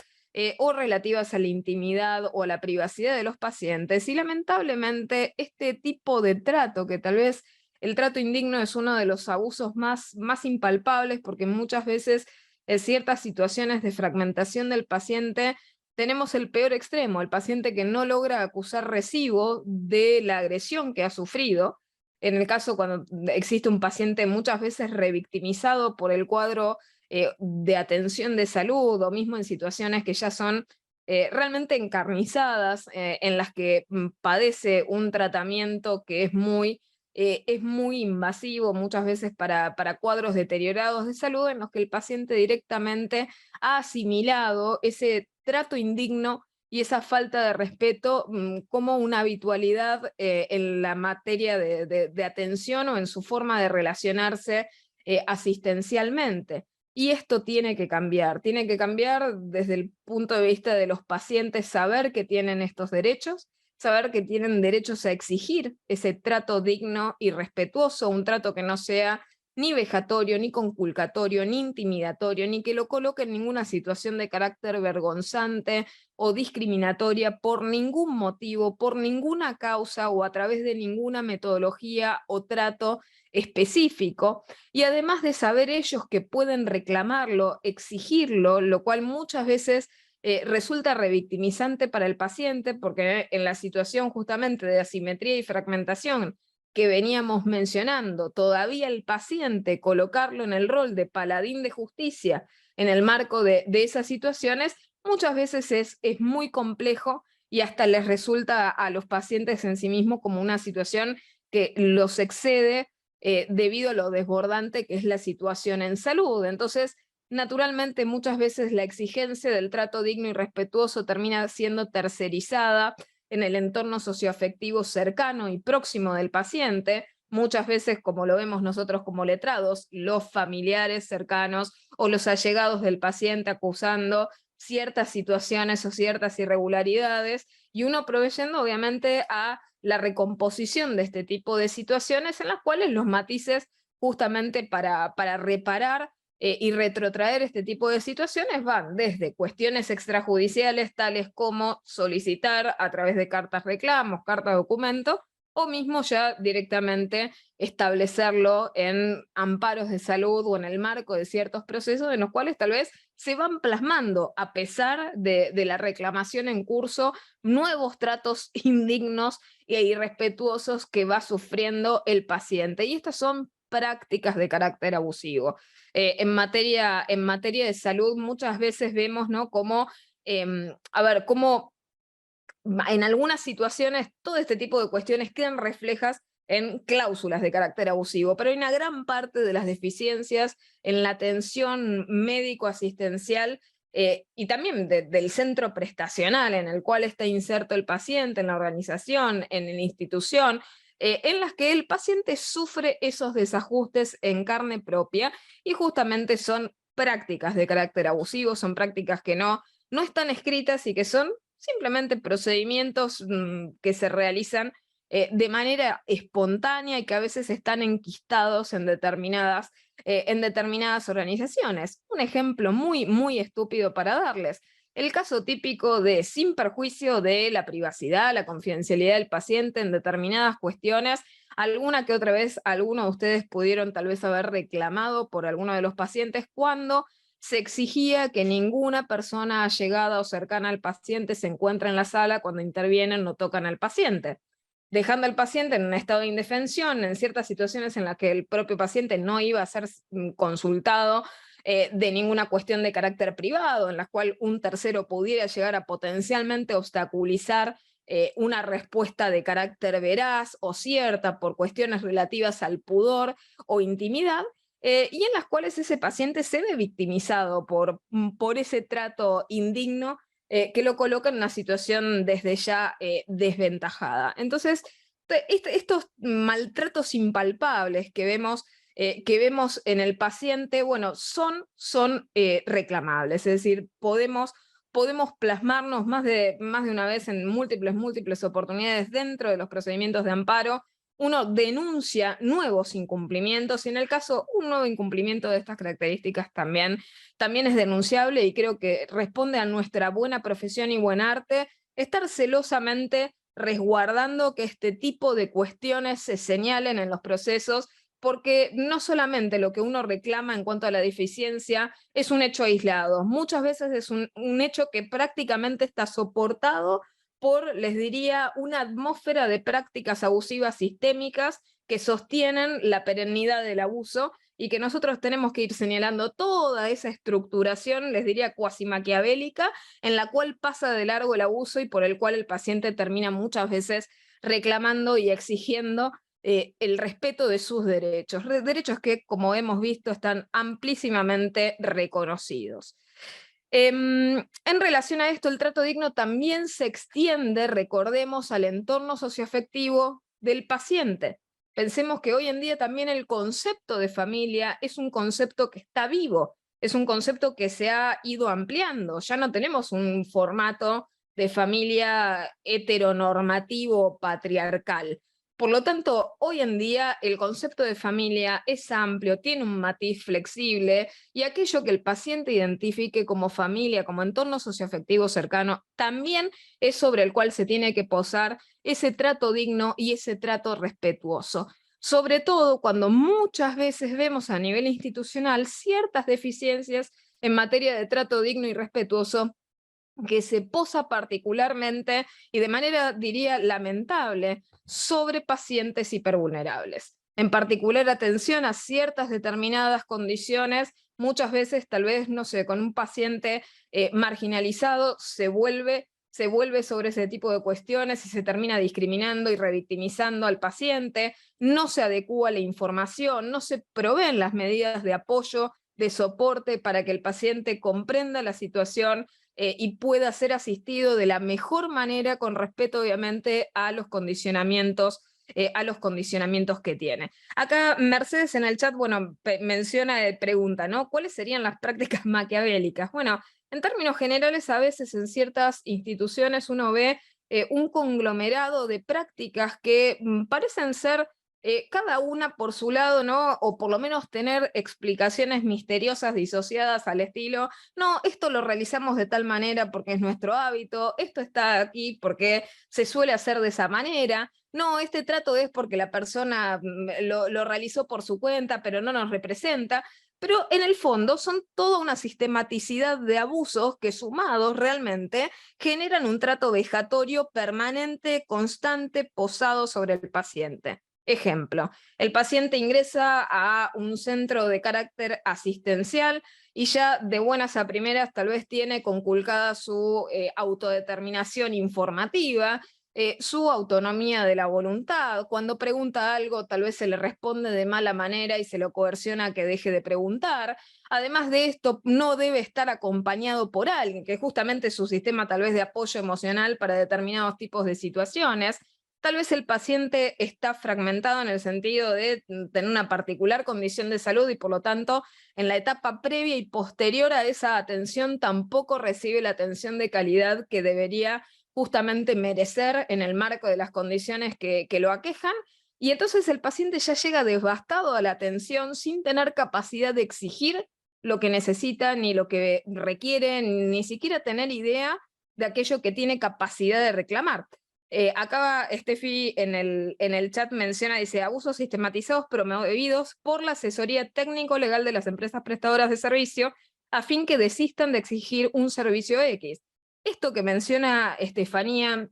o relativas a la intimidad o a la privacidad de los pacientes. Y lamentablemente este tipo de trato, que tal vez el trato indigno es uno de los abusos más impalpables, porque muchas veces en ciertas situaciones de fragmentación del paciente tenemos el peor extremo, el paciente que no logra acusar recibo de la agresión que ha sufrido. En el caso cuando existe un paciente muchas veces revictimizado por el cuadro de atención de salud, o mismo en situaciones que ya son realmente encarnizadas, en las que padece un tratamiento que es muy invasivo muchas veces para cuadros deteriorados de salud, en los que el paciente directamente ha asimilado ese trato indigno y esa falta de respeto como una habitualidad en la materia de atención o en su forma de relacionarse asistencialmente. Y esto tiene que cambiar desde el punto de vista de los pacientes, saber que tienen estos derechos, saber que tienen derechos a exigir ese trato digno y respetuoso, un trato que no sea ni vejatorio, ni conculcatorio, ni intimidatorio, ni que lo coloque en ninguna situación de carácter vergonzante o discriminatoria por ningún motivo, por ninguna causa o a través de ninguna metodología o trato específico. Y además de saber ellos que pueden reclamarlo, exigirlo, lo cual muchas veces resulta revictimizante para el paciente, porque en la situación justamente de asimetría y fragmentación que veníamos mencionando, todavía el paciente colocarlo en el rol de paladín de justicia en el marco de esas situaciones, muchas veces es muy complejo, y hasta les resulta a los pacientes en sí mismos como una situación que los excede debido a lo desbordante que es la situación en salud. Entonces, naturalmente, muchas veces la exigencia del trato digno y respetuoso termina siendo tercerizada en el entorno socioafectivo cercano y próximo del paciente, muchas veces, como lo vemos nosotros como letrados, los familiares cercanos o los allegados del paciente acusando ciertas situaciones o ciertas irregularidades, y uno proveyendo obviamente a la recomposición de este tipo de situaciones en las cuales los matices justamente para reparar y retrotraer este tipo de situaciones van desde cuestiones extrajudiciales tales como solicitar a través de cartas reclamos, cartas documento, o mismo ya directamente establecerlo en amparos de salud o en el marco de ciertos procesos en los cuales tal vez se van plasmando, a pesar de la reclamación en curso, nuevos tratos indignos e irrespetuosos que va sufriendo el paciente. Y estas son prácticas de carácter abusivo. En materia de salud muchas veces vemos, ¿no?, cómo, cómo en algunas situaciones todo este tipo de cuestiones quedan reflejas en cláusulas de carácter abusivo, pero hay una gran parte de las deficiencias en la atención médico-asistencial y también del centro prestacional en el cual está inserto el paciente, en la organización, en la institución, en las que el paciente sufre esos desajustes en carne propia, y justamente son prácticas de carácter abusivo, son prácticas que no están escritas y que son simplemente procedimientos que se realizan de manera espontánea y que a veces están enquistados en determinadas organizaciones. Un ejemplo muy, muy estúpido para darles: el caso típico de sin perjuicio de la privacidad, la confidencialidad del paciente en determinadas cuestiones. Alguna que otra vez, algunos de ustedes pudieron tal vez haber reclamado por alguno de los pacientes cuando se exigía que ninguna persona allegada o cercana al paciente se encuentre en la sala cuando intervienen o tocan al paciente, dejando al paciente en un estado de indefensión en ciertas situaciones en las que el propio paciente no iba a ser consultado de ninguna cuestión de carácter privado, en la cual un tercero pudiera llegar a potencialmente obstaculizar una respuesta de carácter veraz o cierta por cuestiones relativas al pudor o intimidad, y en las cuales ese paciente se ve victimizado por ese trato indigno que lo coloca en una situación desde ya desventajada. Entonces, estos maltratos impalpables que vemos en el paciente, bueno, son reclamables, es decir, podemos plasmarnos más de una vez en múltiples oportunidades dentro de los procedimientos de amparo. Uno denuncia nuevos incumplimientos, y en el caso un nuevo incumplimiento de estas características también es denunciable, y creo que responde a nuestra buena profesión y buen arte estar celosamente resguardando que este tipo de cuestiones se señalen en los procesos, porque no solamente lo que uno reclama en cuanto a la deficiencia es un hecho aislado, muchas veces es un hecho que prácticamente está soportado por, les diría, una atmósfera de prácticas abusivas sistémicas que sostienen la perennidad del abuso, y que nosotros tenemos que ir señalando toda esa estructuración, les diría, cuasi maquiavélica, en la cual pasa de largo el abuso y por el cual el paciente termina muchas veces reclamando y exigiendo el respeto de sus derechos, derechos que, como hemos visto, están amplísimamente reconocidos. En relación a esto, el trato digno también se extiende, recordemos, al entorno socioafectivo del paciente. Pensemos que hoy en día también el concepto de familia es un concepto que está vivo, es un concepto que se ha ido ampliando. Ya no tenemos un formato de familia heteronormativo patriarcal. Por lo tanto, hoy en día el concepto de familia es amplio, tiene un matiz flexible, y aquello que el paciente identifique como familia, como entorno socioafectivo cercano, también es sobre el cual se tiene que posar ese trato digno y ese trato respetuoso. Sobre todo cuando muchas veces vemos a nivel institucional ciertas deficiencias en materia de trato digno y respetuoso, que se posa particularmente y de manera, diría, lamentable sobre pacientes hipervulnerables. En particular, atención a ciertas determinadas condiciones, muchas veces tal vez, no sé, con un paciente marginalizado se vuelve sobre ese tipo de cuestiones y se termina discriminando y revictimizando al paciente, no se adecúa la información, no se proveen las medidas de apoyo, de soporte para que el paciente comprenda la situación y pueda ser asistido de la mejor manera, con respeto obviamente a los condicionamientos a los condicionamientos que tiene. Acá Mercedes en el chat, bueno, menciona, pregunta, ¿no? ¿Cuáles serían las prácticas maquiavélicas? Bueno, en términos generales, a veces en ciertas instituciones uno ve un conglomerado de prácticas que parecen ser cada una por su lado, ¿no? O por lo menos tener explicaciones misteriosas disociadas al estilo, no, esto lo realizamos de tal manera porque es nuestro hábito, esto está aquí porque se suele hacer de esa manera, no, este trato es porque la persona lo realizó por su cuenta, pero no nos representa. Pero en el fondo son toda una sistematicidad de abusos que sumados realmente generan un trato vejatorio permanente, constante, posado sobre el paciente. Ejemplo, el paciente ingresa a un centro de carácter asistencial y ya de buenas a primeras tal vez tiene conculcada su autodeterminación informativa, su autonomía de la voluntad. Cuando pregunta algo, tal vez se le responde de mala manera y se lo coerciona a que deje de preguntar. Además de esto, no debe estar acompañado por alguien, que justamente es su sistema tal vez de apoyo emocional para determinados tipos de situaciones. Tal vez el paciente está fragmentado en el sentido de tener una particular condición de salud y por lo tanto en la etapa previa y posterior a esa atención tampoco recibe la atención de calidad que debería justamente merecer en el marco de las condiciones que lo aquejan, y entonces el paciente ya llega devastado a la atención sin tener capacidad de exigir lo que necesita, ni lo que requiere, ni siquiera tener idea de aquello que tiene capacidad de reclamar. Acá Steffi en el chat menciona, dice, abusos sistematizados promovidos por la asesoría técnico-legal de las empresas prestadoras de servicio a fin que desistan de exigir un servicio X. Esto que menciona Estefanía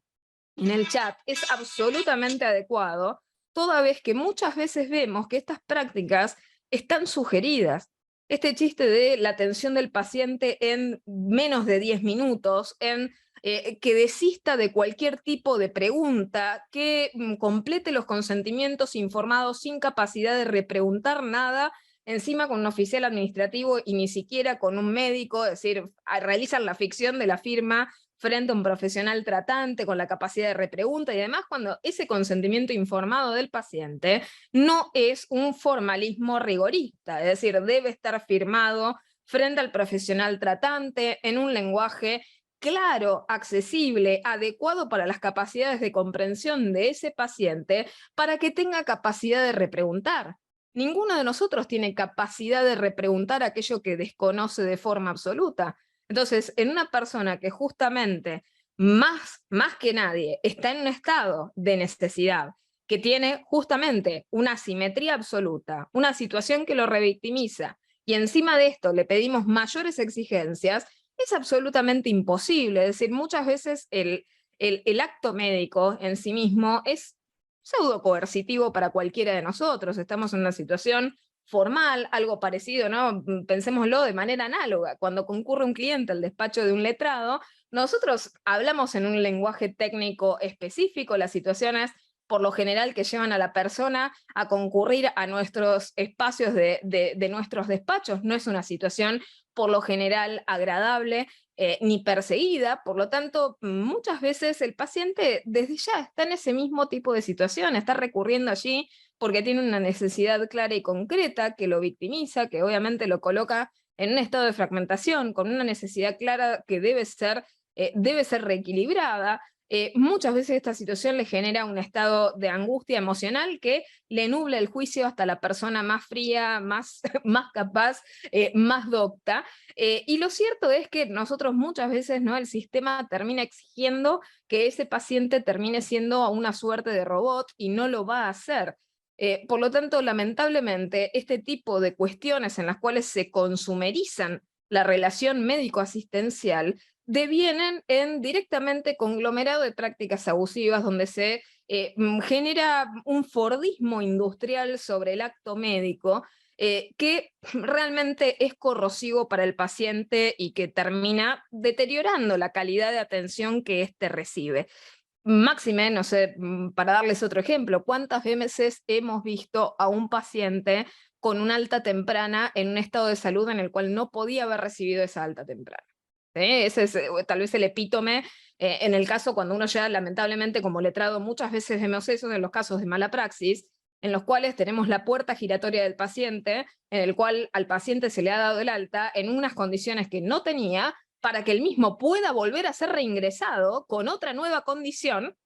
en el chat es absolutamente adecuado, toda vez que muchas veces vemos que estas prácticas están sugeridas. Este chiste de la atención del paciente en menos de 10 minutos, en que desista de cualquier tipo de pregunta, que complete los consentimientos informados sin capacidad de repreguntar nada, encima con un oficial administrativo y ni siquiera con un médico, es decir, realizan la ficción de la firma frente a un profesional tratante con la capacidad de repregunta y además cuando ese consentimiento informado del paciente no es un formalismo rigorista, es decir, debe estar firmado frente al profesional tratante en un lenguaje claro, accesible, adecuado para las capacidades de comprensión de ese paciente para que tenga capacidad de repreguntar. Ninguno de nosotros tiene capacidad de repreguntar aquello que desconoce de forma absoluta. Entonces, en una persona que justamente más que nadie está en un estado de necesidad, que tiene justamente una asimetría absoluta, una situación que lo revictimiza, y encima de esto le pedimos mayores exigencias, es absolutamente imposible. Es decir, muchas veces el acto médico en sí mismo es pseudo coercitivo para cualquiera de nosotros. Estamos en una situación formal, algo parecido, ¿no? Pensémoslo de manera análoga. Cuando concurre un cliente al despacho de un letrado, nosotros hablamos en un lenguaje técnico específico, las situaciones por lo general que llevan a la persona a concurrir a nuestros espacios de nuestros despachos. No es una situación por lo general agradable, ni perseguida, por lo tanto, muchas veces el paciente desde ya está en ese mismo tipo de situación, está recurriendo allí porque tiene una necesidad clara y concreta que lo victimiza, que obviamente lo coloca en un estado de fragmentación, con una necesidad clara que debe ser reequilibrada. Muchas veces esta situación le genera un estado de angustia emocional que le nubla el juicio hasta la persona más fría, más, más capaz, más docta. Y lo cierto es que nosotros muchas veces, ¿no? El sistema termina exigiendo que ese paciente termine siendo una suerte de robot y no lo va a hacer. Por lo tanto, lamentablemente, este tipo de cuestiones en las cuales se consumerizan la relación médico-asistencial devienen en directamente conglomerado de prácticas abusivas donde se genera un fordismo industrial sobre el acto médico que realmente es corrosivo para el paciente y que termina deteriorando la calidad de atención que éste recibe. Máxime, no sé, para darles otro ejemplo, ¿cuántas veces hemos visto a un paciente con una alta temprana en un estado de salud en el cual no podía haber recibido esa alta temprana? ¿sí? Ese es tal vez el epítome en el caso cuando uno ya lamentablemente como letrado muchas veces vemos eso en los casos de mala praxis, en los cuales tenemos la puerta giratoria del paciente, en el cual al paciente se le ha dado el alta en unas condiciones que no tenía, para que el mismo pueda volver a ser reingresado con otra nueva condición,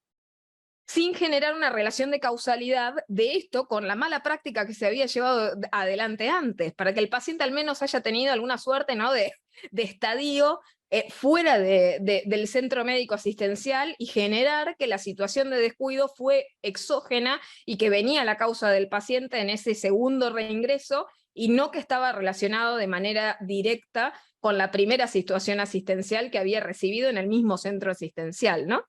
sin generar una relación de causalidad de esto con la mala práctica que se había llevado adelante antes, para que el paciente al menos haya tenido alguna suerte, ¿no?, de estadio fuera del centro médico asistencial y generar que la situación de descuido fue exógena y que venía la causa del paciente en ese segundo reingreso y no que estaba relacionado de manera directa con la primera situación asistencial que había recibido en el mismo centro asistencial, ¿no?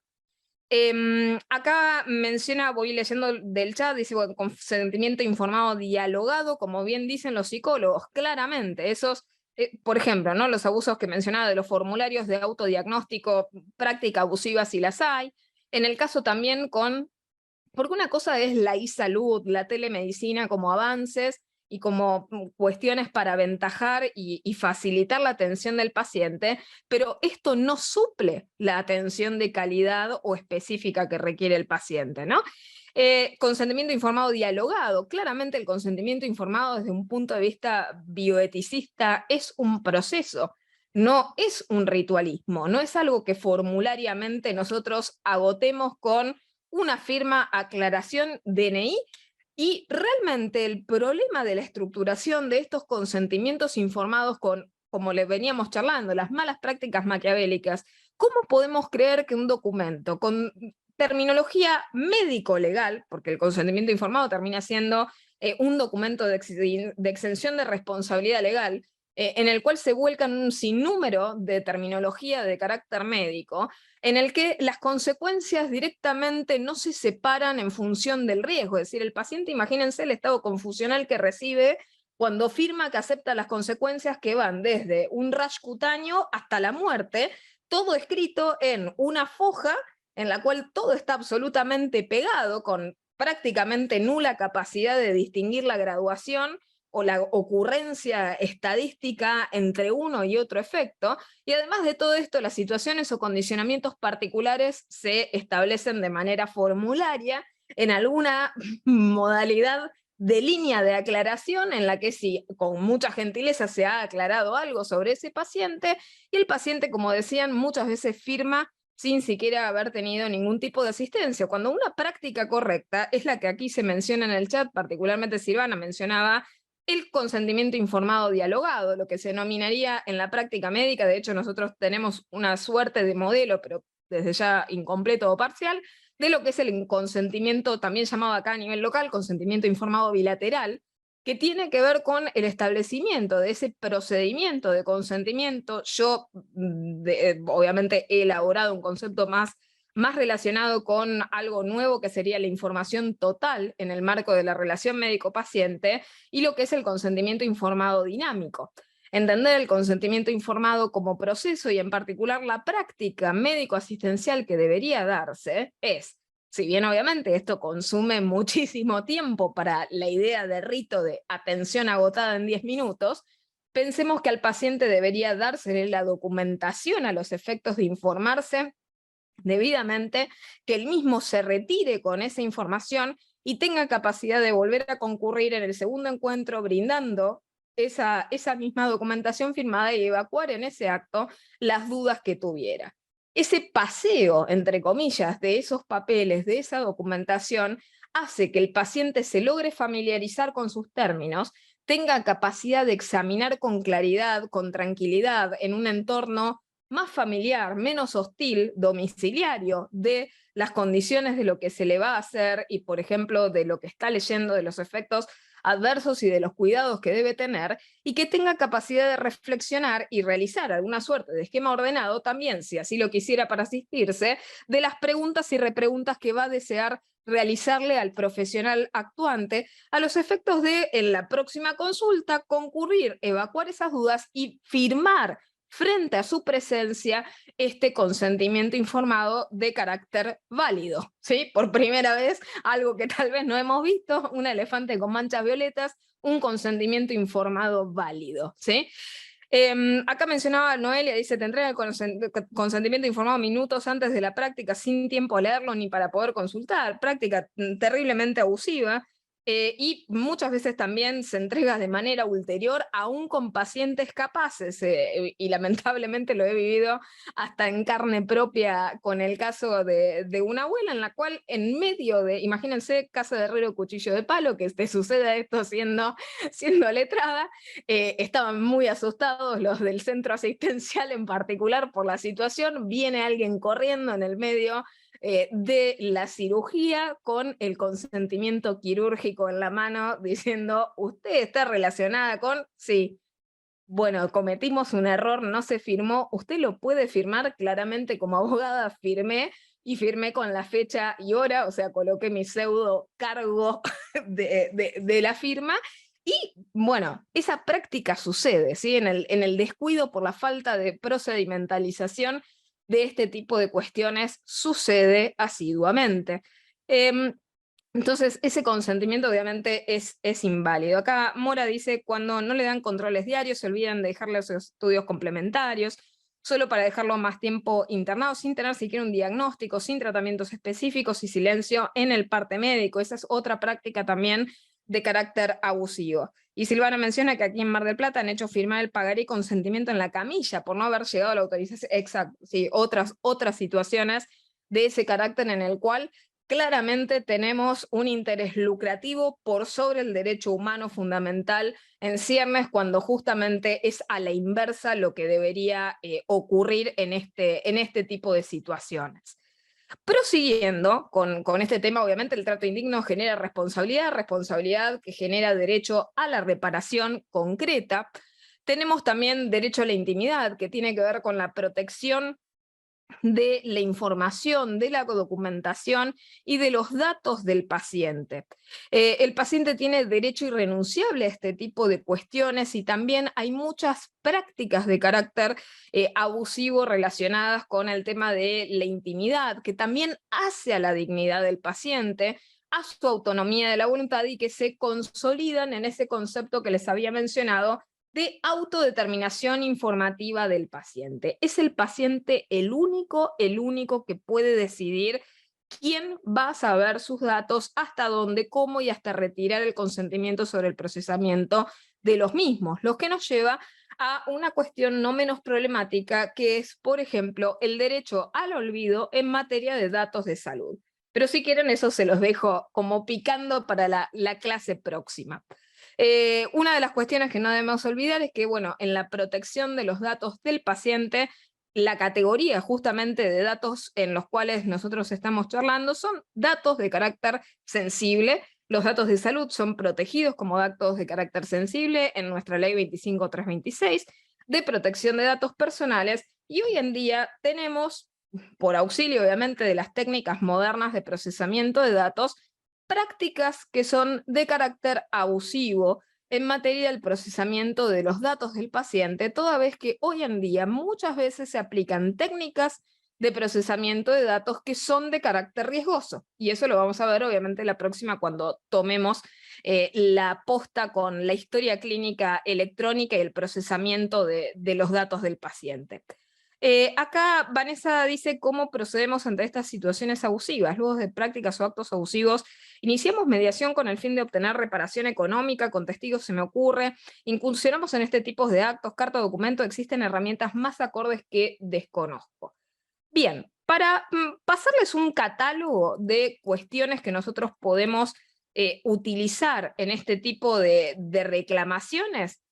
Acá menciona, voy leyendo del chat, dice, bueno, consentimiento informado dialogado, como bien dicen los psicólogos, claramente, esos, por ejemplo, ¿no?, los abusos que mencionaba de los formularios de autodiagnóstico, práctica abusiva si las hay, en el caso también porque una cosa es la e-salud, la telemedicina como avances y como cuestiones para aventajar y facilitar la atención del paciente, pero esto no suple la atención de calidad o específica que requiere el paciente, ¿no? Consentimiento informado dialogado. Claramente el consentimiento informado desde un punto de vista bioeticista es un proceso, no es un ritualismo, no es algo que formulariamente nosotros agotemos con una firma, aclaración, DNI, y realmente el problema de la estructuración de estos consentimientos informados con, como le veníamos charlando, las malas prácticas maquiavélicas, ¿cómo podemos creer que un documento con terminología médico-legal, porque el consentimiento informado termina siendo un documento de exención de responsabilidad legal, en el cual se vuelcan un sinnúmero de terminología de carácter médico, en el que las consecuencias directamente no se separan en función del riesgo? Es decir, el paciente, imagínense el estado confusional que recibe cuando firma que acepta las consecuencias que van desde un rash cutáneo hasta la muerte, todo escrito en una foja en la cual todo está absolutamente pegado, con prácticamente nula capacidad de distinguir la graduación o la ocurrencia estadística entre uno y otro efecto, y además de todo esto, las situaciones o condicionamientos particulares se establecen de manera formularia en alguna modalidad de línea de aclaración en la que sí, con mucha gentileza se ha aclarado algo sobre ese paciente, y el paciente, como decían, muchas veces firma sin siquiera haber tenido ningún tipo de asistencia, cuando una práctica correcta es la que aquí se menciona en el chat, particularmente Silvana mencionaba el consentimiento informado dialogado, lo que se denominaría en la práctica médica. De hecho nosotros tenemos una suerte de modelo, pero desde ya incompleto o parcial, de lo que es el consentimiento, también llamado acá a nivel local, consentimiento informado bilateral, que tiene que ver con el establecimiento de ese procedimiento de consentimiento. Yo, obviamente, he elaborado un concepto más relacionado con algo nuevo que sería la información total en el marco de la relación médico-paciente y lo que es el consentimiento informado dinámico. Entender el consentimiento informado como proceso y en particular la práctica médico-asistencial que debería darse es, si bien obviamente esto consume muchísimo tiempo para la idea de rito de atención agotada en 10 minutos, pensemos que al paciente debería dársele la documentación a los efectos de informarse debidamente, que el mismo se retire con esa información y tenga capacidad de volver a concurrir en el segundo encuentro brindando esa misma documentación firmada y evacuar en ese acto las dudas que tuviera. Ese paseo, entre comillas, de esos papeles, de esa documentación, hace que el paciente se logre familiarizar con sus términos, tenga capacidad de examinar con claridad, con tranquilidad, en un entorno más familiar, menos hostil, domiciliario, de las condiciones de lo que se le va a hacer y, por ejemplo, de lo que está leyendo, de los efectos adversos y de los cuidados que debe tener, y que tenga capacidad de reflexionar y realizar alguna suerte de esquema ordenado también, si así lo quisiera para asistirse, de las preguntas y repreguntas que va a desear realizarle al profesional actuante, a los efectos de, en la próxima consulta, concurrir, evacuar esas dudas y firmar frente a su presencia este consentimiento informado de carácter válido, ¿sí? Por primera vez, algo que tal vez no hemos visto, un elefante con manchas violetas, un consentimiento informado válido, ¿sí? Acá mencionaba Noelia, dice, te entrega el consentimiento informado minutos antes de la práctica sin tiempo a leerlo ni para poder consultar. Práctica terriblemente abusiva. Y muchas veces también se entrega de manera ulterior, aún con pacientes capaces, y lamentablemente lo he vivido hasta en carne propia con el caso de una abuela en la cual en medio de, imagínense, casa de herrero, cuchillo de palo, que te suceda esto siendo letrada, estaban muy asustados los del centro asistencial en particular por la situación, viene alguien corriendo en el medio de la cirugía con el consentimiento quirúrgico en la mano diciendo, ¿usted está relacionada con? Sí. Bueno, cometimos un error, no se firmó, usted lo puede firmar, claramente como abogada firmé, y firmé con la fecha y hora, o sea, coloqué mi pseudo cargo de la firma, y bueno, esa práctica sucede, ¿sí? En el descuido por la falta de procedimentalización de este tipo de cuestiones sucede asiduamente. Entonces, ese consentimiento obviamente es inválido. Acá Mora dice, cuando no le dan controles diarios, se olvidan de dejarle los estudios complementarios, solo para dejarlo más tiempo internado, sin tener siquiera un diagnóstico, sin tratamientos específicos y silencio en el parte médico. Esa es otra práctica también de carácter abusivo. Y Silvana menciona que aquí en Mar del Plata han hecho firmar el pagaré y consentimiento en la camilla por no haber llegado a la autorización. Exacto, sí, otras situaciones de ese carácter en el cual claramente tenemos un interés lucrativo por sobre el derecho humano fundamental en ciernes, cuando justamente es a la inversa lo que debería ocurrir en este tipo de situaciones. Prosiguiendo con este tema, obviamente el trato indigno genera responsabilidad que genera derecho a la reparación concreta. Tenemos también derecho a la intimidad, que tiene que ver con la protección de la información, de la documentación y de los datos del paciente. El paciente tiene derecho irrenunciable a este tipo de cuestiones, y también hay muchas prácticas de carácter abusivo relacionadas con el tema de la intimidad, que también hace a la dignidad del paciente, a su autonomía de la voluntad, y que se consolidan en ese concepto que les había mencionado de autodeterminación informativa del paciente. Es el paciente el único que puede decidir quién va a saber sus datos, hasta dónde, cómo y hasta retirar el consentimiento sobre el procesamiento de los mismos, lo que nos lleva a una cuestión no menos problemática, que es, por ejemplo, el derecho al olvido en materia de datos de salud. Pero si quieren, eso se los dejo como picando para la clase próxima. Una de las cuestiones que no debemos olvidar es que, bueno, en la protección de los datos del paciente, la categoría justamente de datos en los cuales nosotros estamos charlando son datos de carácter sensible. Los datos de salud son protegidos como datos de carácter sensible en nuestra ley 25.326 de protección de datos personales, y hoy en día tenemos, por auxilio obviamente de las técnicas modernas de procesamiento de datos, prácticas que son de carácter abusivo en materia del procesamiento de los datos del paciente, toda vez que hoy en día muchas veces se aplican técnicas de procesamiento de datos que son de carácter riesgoso. Y eso lo vamos a ver obviamente la próxima, cuando tomemos la posta con la historia clínica electrónica y el procesamiento de los datos del paciente. Acá Vanessa dice cómo procedemos ante estas situaciones abusivas. Luego de prácticas o actos abusivos, iniciamos mediación con el fin de obtener reparación económica, con testigos se me ocurre, incursionamos en este tipo de actos, carta o documento, existen herramientas más acordes que desconozco. Bien, para pasarles un catálogo de cuestiones que nosotros podemos utilizar en este tipo de reclamaciones,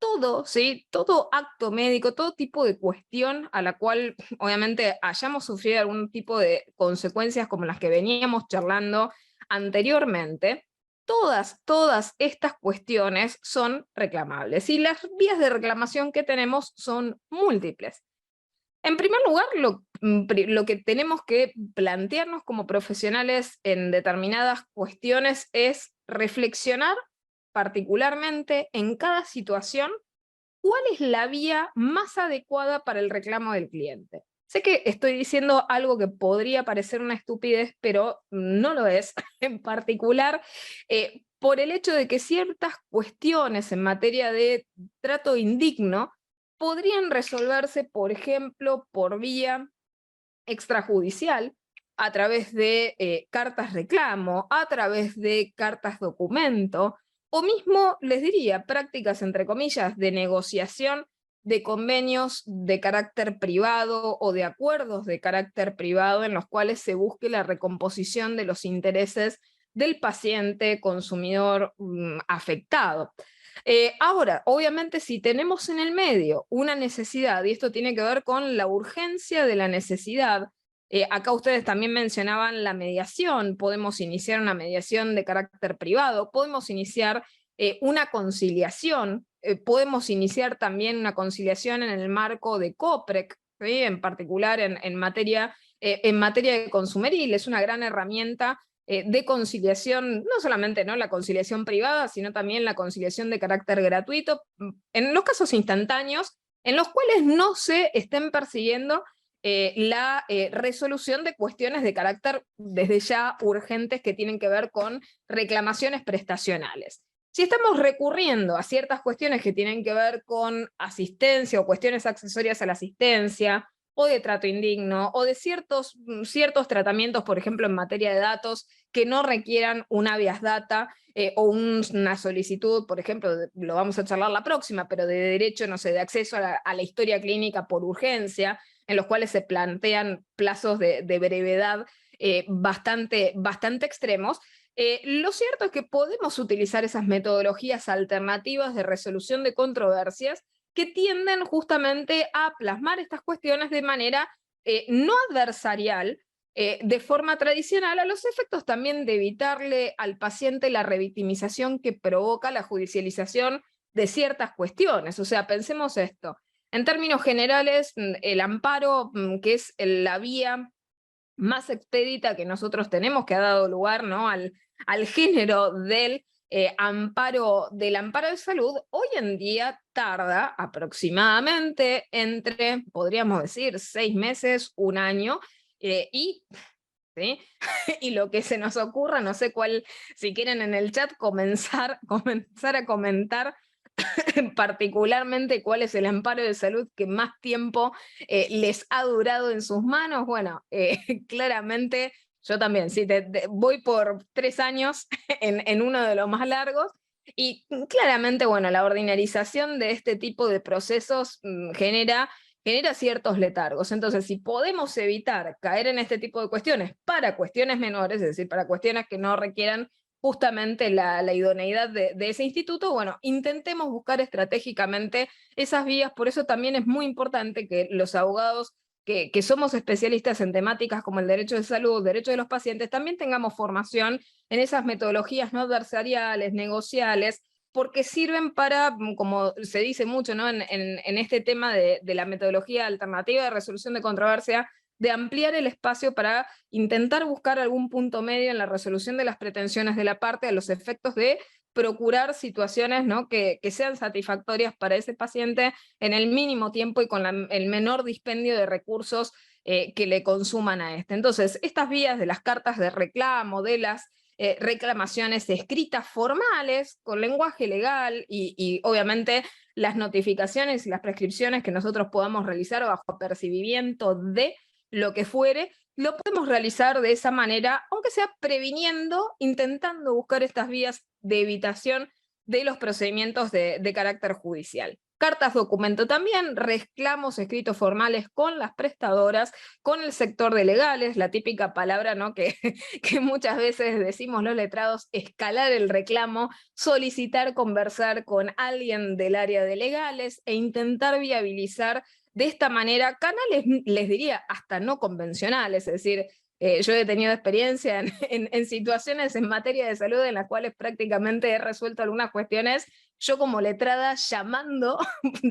todo, ¿sí? Todo acto médico, todo tipo de cuestión a la cual obviamente hayamos sufrido algún tipo de consecuencias como las que veníamos charlando anteriormente, todas estas cuestiones son reclamables, y las vías de reclamación que tenemos son múltiples. En primer lugar, lo que tenemos que plantearnos como profesionales en determinadas cuestiones es reflexionar particularmente en cada situación cuál es la vía más adecuada para el reclamo del cliente. Sé que estoy diciendo algo que podría parecer una estupidez, pero no lo es, en particular por el hecho de que ciertas cuestiones en materia de trato indigno podrían resolverse, por ejemplo, por vía extrajudicial, a través de cartas reclamo, a través de cartas documento, o mismo, les diría, prácticas, entre comillas, de negociación de convenios de carácter privado o de acuerdos de carácter privado en los cuales se busque la recomposición de los intereses del paciente consumidor afectado. Ahora, obviamente, si tenemos en el medio una necesidad, y esto tiene que ver con la urgencia de la necesidad, acá ustedes también mencionaban la mediación, podemos iniciar una mediación de carácter privado, podemos iniciar una conciliación, podemos iniciar también una conciliación en el marco de COPREC, ¿sí? En particular en materia de consumeril, es una gran herramienta de conciliación, no solamente ¿no? la conciliación privada, sino también la conciliación de carácter gratuito, en los casos instantáneos, en los cuales no se estén persiguiendo la resolución de cuestiones de carácter desde ya urgentes que tienen que ver con reclamaciones prestacionales. Si estamos recurriendo a ciertas cuestiones que tienen que ver con asistencia o cuestiones accesorias a la asistencia, o de trato indigno, o de ciertos tratamientos, por ejemplo, en materia de datos, que no requieran un habeas data o una solicitud, por ejemplo, lo vamos a charlar la próxima, pero de derecho, no sé, de acceso a la historia clínica por urgencia, en los cuales se plantean plazos de brevedad bastante extremos. Lo cierto es que podemos utilizar esas metodologías alternativas de resolución de controversias que tienden justamente a plasmar estas cuestiones de manera no adversarial, de forma tradicional, a los efectos también de evitarle al paciente la revictimización que provoca la judicialización de ciertas cuestiones. O sea, pensemos esto. En términos generales, el amparo, que es la vía más expedita que nosotros tenemos, que ha dado lugar ¿no? al género del amparo de salud, hoy en día tarda aproximadamente entre, podríamos decir, 6 meses, 1 año, ¿sí? Y lo que se nos ocurra, no sé cuál, si quieren en el chat comenzar a comentar particularmente cuál es el amparo de salud que más tiempo les ha durado en sus manos. Bueno, claramente yo también, sí, voy por 3 años en uno de los más largos, y claramente, bueno, la ordinarización de este tipo de procesos genera ciertos letargos. Entonces, si podemos evitar caer en este tipo de cuestiones para cuestiones menores, es decir, para cuestiones que no requieran justamente la idoneidad de ese instituto, bueno, intentemos buscar estratégicamente esas vías. Por eso también es muy importante que los abogados que somos especialistas en temáticas como el derecho de salud, derecho de los pacientes, también tengamos formación en esas metodologías no adversariales, negociales, porque sirven para, como se dice mucho ¿no? en este tema de la metodología alternativa de resolución de controversia, de ampliar el espacio para intentar buscar algún punto medio en la resolución de las pretensiones de la parte a los efectos de procurar situaciones ¿no? que sean satisfactorias para ese paciente en el mínimo tiempo y con el menor dispendio de recursos que le consuman a este. Entonces, estas vías de las cartas de reclamo, de las reclamaciones escritas formales, con lenguaje legal y obviamente las notificaciones y las prescripciones que nosotros podamos realizar bajo apercibimiento de lo que fuere, lo podemos realizar de esa manera, aunque sea previniendo, intentando buscar estas vías de evitación de los procedimientos de carácter judicial. Cartas documento también, reclamos escritos formales con las prestadoras, con el sector de legales, la típica palabra ¿no? que muchas veces decimos los letrados, escalar el reclamo, solicitar conversar con alguien del área de legales e intentar viabilizar de esta manera canales, les diría, hasta no convencionales, es decir, yo he tenido experiencia en situaciones en materia de salud en las cuales prácticamente he resuelto algunas cuestiones, yo como letrada llamando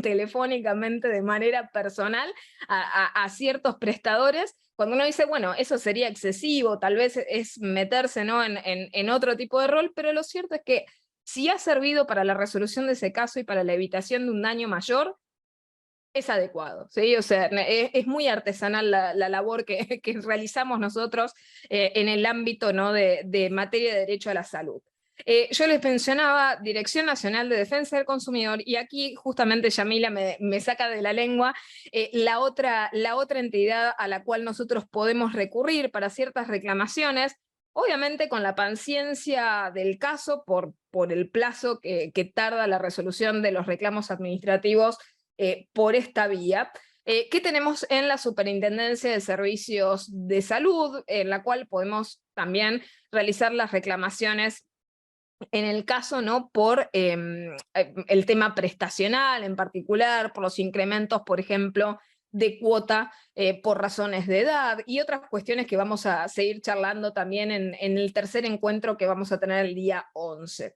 telefónicamente de manera personal a ciertos prestadores, cuando uno dice, bueno, eso sería excesivo, tal vez es meterse ¿no? en otro tipo de rol, pero lo cierto es que si ha servido para la resolución de ese caso y para la evitación de un daño mayor, es adecuado, ¿sí? O sea, es muy artesanal la labor que realizamos nosotros en el ámbito ¿no? de materia de derecho a la salud. Yo les mencionaba Dirección Nacional de Defensa del Consumidor, y aquí justamente Yamila me saca de la lengua la otra entidad a la cual nosotros podemos recurrir para ciertas reclamaciones, obviamente con la paciencia del caso por el plazo que tarda la resolución de los reclamos administrativos por esta vía. ¿Qué tenemos en la Superintendencia de Servicios de Salud, en la cual podemos también realizar las reclamaciones en el caso, ¿no?, por el tema prestacional en particular, por los incrementos, por ejemplo, de cuota por razones de edad y otras cuestiones que vamos a seguir charlando también en el tercer encuentro que vamos a tener el día 11.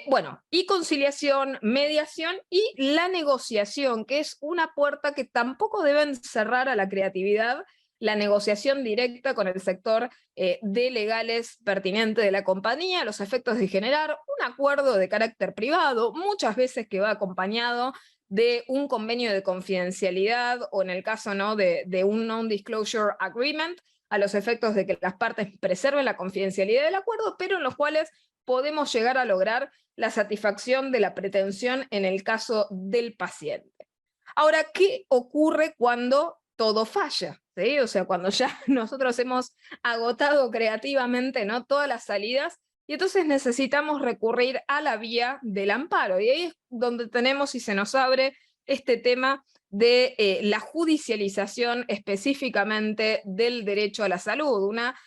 Bueno, y conciliación, mediación y la negociación, que es una puerta que tampoco deben cerrar a la creatividad, la negociación directa con el sector de legales pertinente de la compañía, a los efectos de generar un acuerdo de carácter privado, muchas veces que va acompañado de un convenio de confidencialidad o en el caso, ¿no?, de un non-disclosure agreement, a los efectos de que las partes preserven la confidencialidad del acuerdo, pero en los cuales podemos llegar a lograr la satisfacción de la pretensión en el caso del paciente. Ahora, ¿qué ocurre cuando todo falla? ¿Sí? O sea, cuando ya nosotros hemos agotado creativamente, ¿no?, todas las salidas, y entonces necesitamos recurrir a la vía del amparo. Y ahí es donde tenemos y se nos abre este tema de la judicialización específicamente del derecho a la salud. Una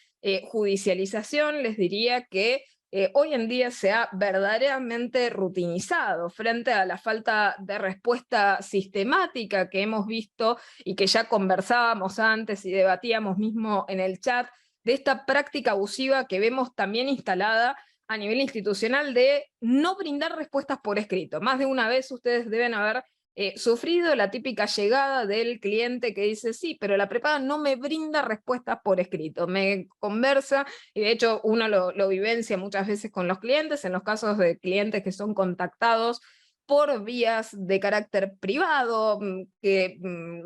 judicialización, les diría, que hoy en día se ha verdaderamente rutinizado frente a la falta de respuesta sistemática que hemos visto y que ya conversábamos antes y debatíamos mismo en el chat, de esta práctica abusiva que vemos también instalada a nivel institucional de no brindar respuestas por escrito. Más de una vez ustedes deben haber sufrido la típica llegada del cliente que dice, sí, pero la prepaga no me brinda respuestas por escrito, me conversa, y de hecho uno lo vivencia muchas veces con los clientes, en los casos de clientes que son contactados por vías de carácter privado, que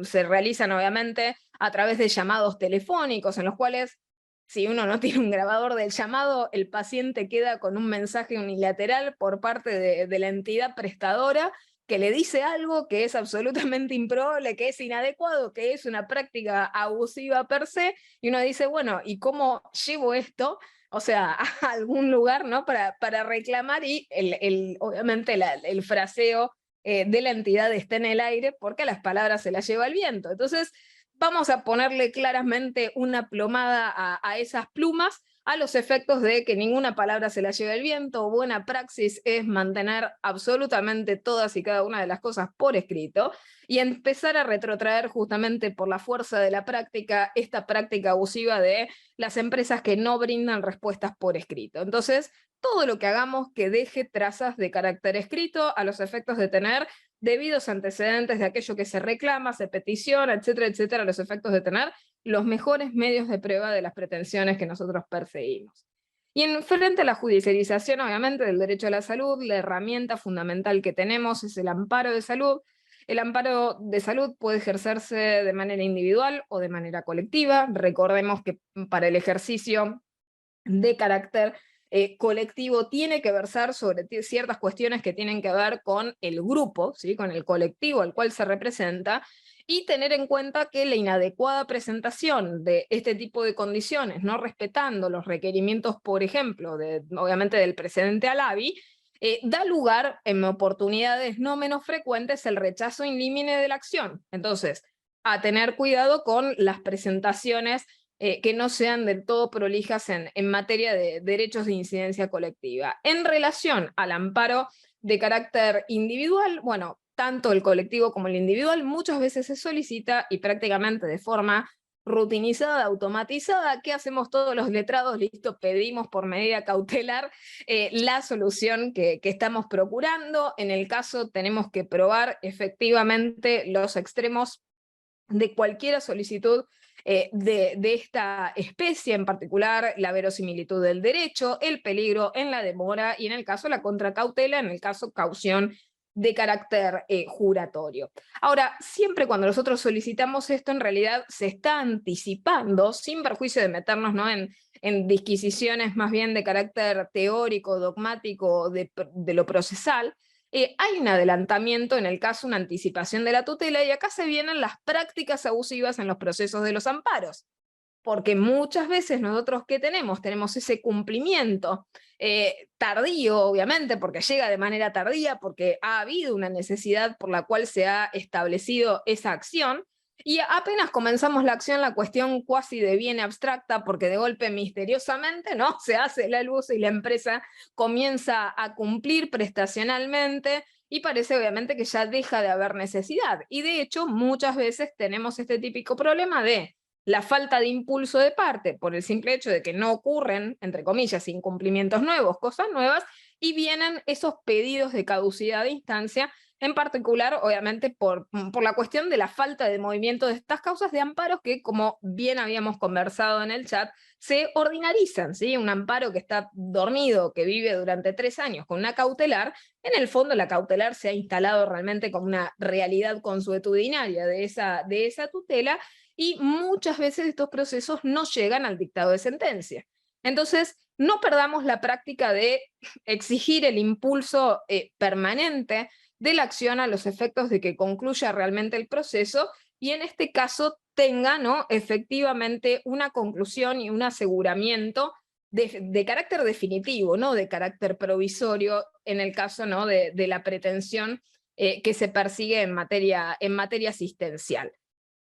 se realizan obviamente a través de llamados telefónicos, en los cuales si uno no tiene un grabador del llamado, el paciente queda con un mensaje unilateral por parte de la entidad prestadora, que le dice algo que es absolutamente improbable, que es inadecuado, que es una práctica abusiva per se, y uno dice, bueno, ¿y cómo llevo esto? O sea, a algún lugar, ¿no?, para reclamar, y obviamente el fraseo de la entidad está en el aire, porque las palabras se las lleva el viento. Entonces, vamos a ponerle claramente una plomada a esas plumas, a los efectos de que ninguna palabra se la lleve el viento. Buena praxis es mantener absolutamente todas y cada una de las cosas por escrito y empezar a retrotraer justamente por la fuerza de la práctica esta práctica abusiva de las empresas que no brindan respuestas por escrito. Entonces, todo lo que hagamos que deje trazas de carácter escrito a los efectos de tener debidos antecedentes de aquello que se reclama, se peticiona, etcétera, etcétera, a los efectos de tener los mejores medios de prueba de las pretensiones que nosotros perseguimos. Y en frente a la judicialización, obviamente, del derecho a la salud, la herramienta fundamental que tenemos es el amparo de salud. El amparo de salud puede ejercerse de manera individual o de manera colectiva. Recordemos que para el ejercicio de carácter colectivo tiene que versar sobre ciertas cuestiones que tienen que ver con el grupo, ¿sí?, con el colectivo al cual se representa, y tener en cuenta que la inadecuada presentación de este tipo de condiciones, no respetando los requerimientos, por ejemplo, obviamente del precedente Alavi, da lugar en oportunidades no menos frecuentes el rechazo in limine de la acción. Entonces, a tener cuidado con las presentaciones que no sean del todo prolijas en materia de derechos de incidencia colectiva. En relación al amparo de carácter individual, bueno, tanto el colectivo como el individual muchas veces se solicita y prácticamente de forma rutinizada, automatizada. ¿Qué hacemos todos los letrados? Listo, pedimos por medida cautelar la solución que estamos procurando. En el caso tenemos que probar efectivamente los extremos de cualquier solicitud de esta especie, en particular la verosimilitud del derecho, el peligro en la demora y en el caso la contracautela, en el caso caución de carácter juratorio. Ahora, siempre cuando nosotros solicitamos esto, en realidad se está anticipando, sin perjuicio de meternos, ¿no?, en disquisiciones más bien de carácter teórico, dogmático, de lo procesal, hay un adelantamiento, en el caso una anticipación de la tutela, y acá se vienen las prácticas abusivas en los procesos de los amparos. Porque muchas veces nosotros, ¿qué tenemos? Tenemos ese cumplimiento tardío, obviamente, porque llega de manera tardía, porque ha habido una necesidad por la cual se ha establecido esa acción, y apenas comenzamos la acción, la cuestión cuasi deviene abstracta, porque de golpe misteriosamente, ¿no?, se hace la luz y la empresa comienza a cumplir prestacionalmente, y parece obviamente que ya deja de haber necesidad. Y de hecho, muchas veces tenemos este típico problema de la falta de impulso de parte, por el simple hecho de que no ocurren, entre comillas, incumplimientos nuevos, cosas nuevas, y vienen esos pedidos de caducidad de instancia, en particular, obviamente, por la cuestión de la falta de movimiento de estas causas de amparos que, como bien habíamos conversado en el chat, se ordinarizan, ¿sí? Un amparo que está dormido, que vive durante 3 años con una cautelar, en el fondo la cautelar se ha instalado realmente como una realidad consuetudinaria de esa tutela, y muchas veces estos procesos no llegan al dictado de sentencia. Entonces, no perdamos la práctica de exigir el impulso permanente de la acción a los efectos de que concluya realmente el proceso, y en este caso tenga, ¿no?, efectivamente una conclusión y un aseguramiento de carácter definitivo, no de carácter provisorio, en el caso, ¿no?, de la pretensión que se persigue en materia asistencial.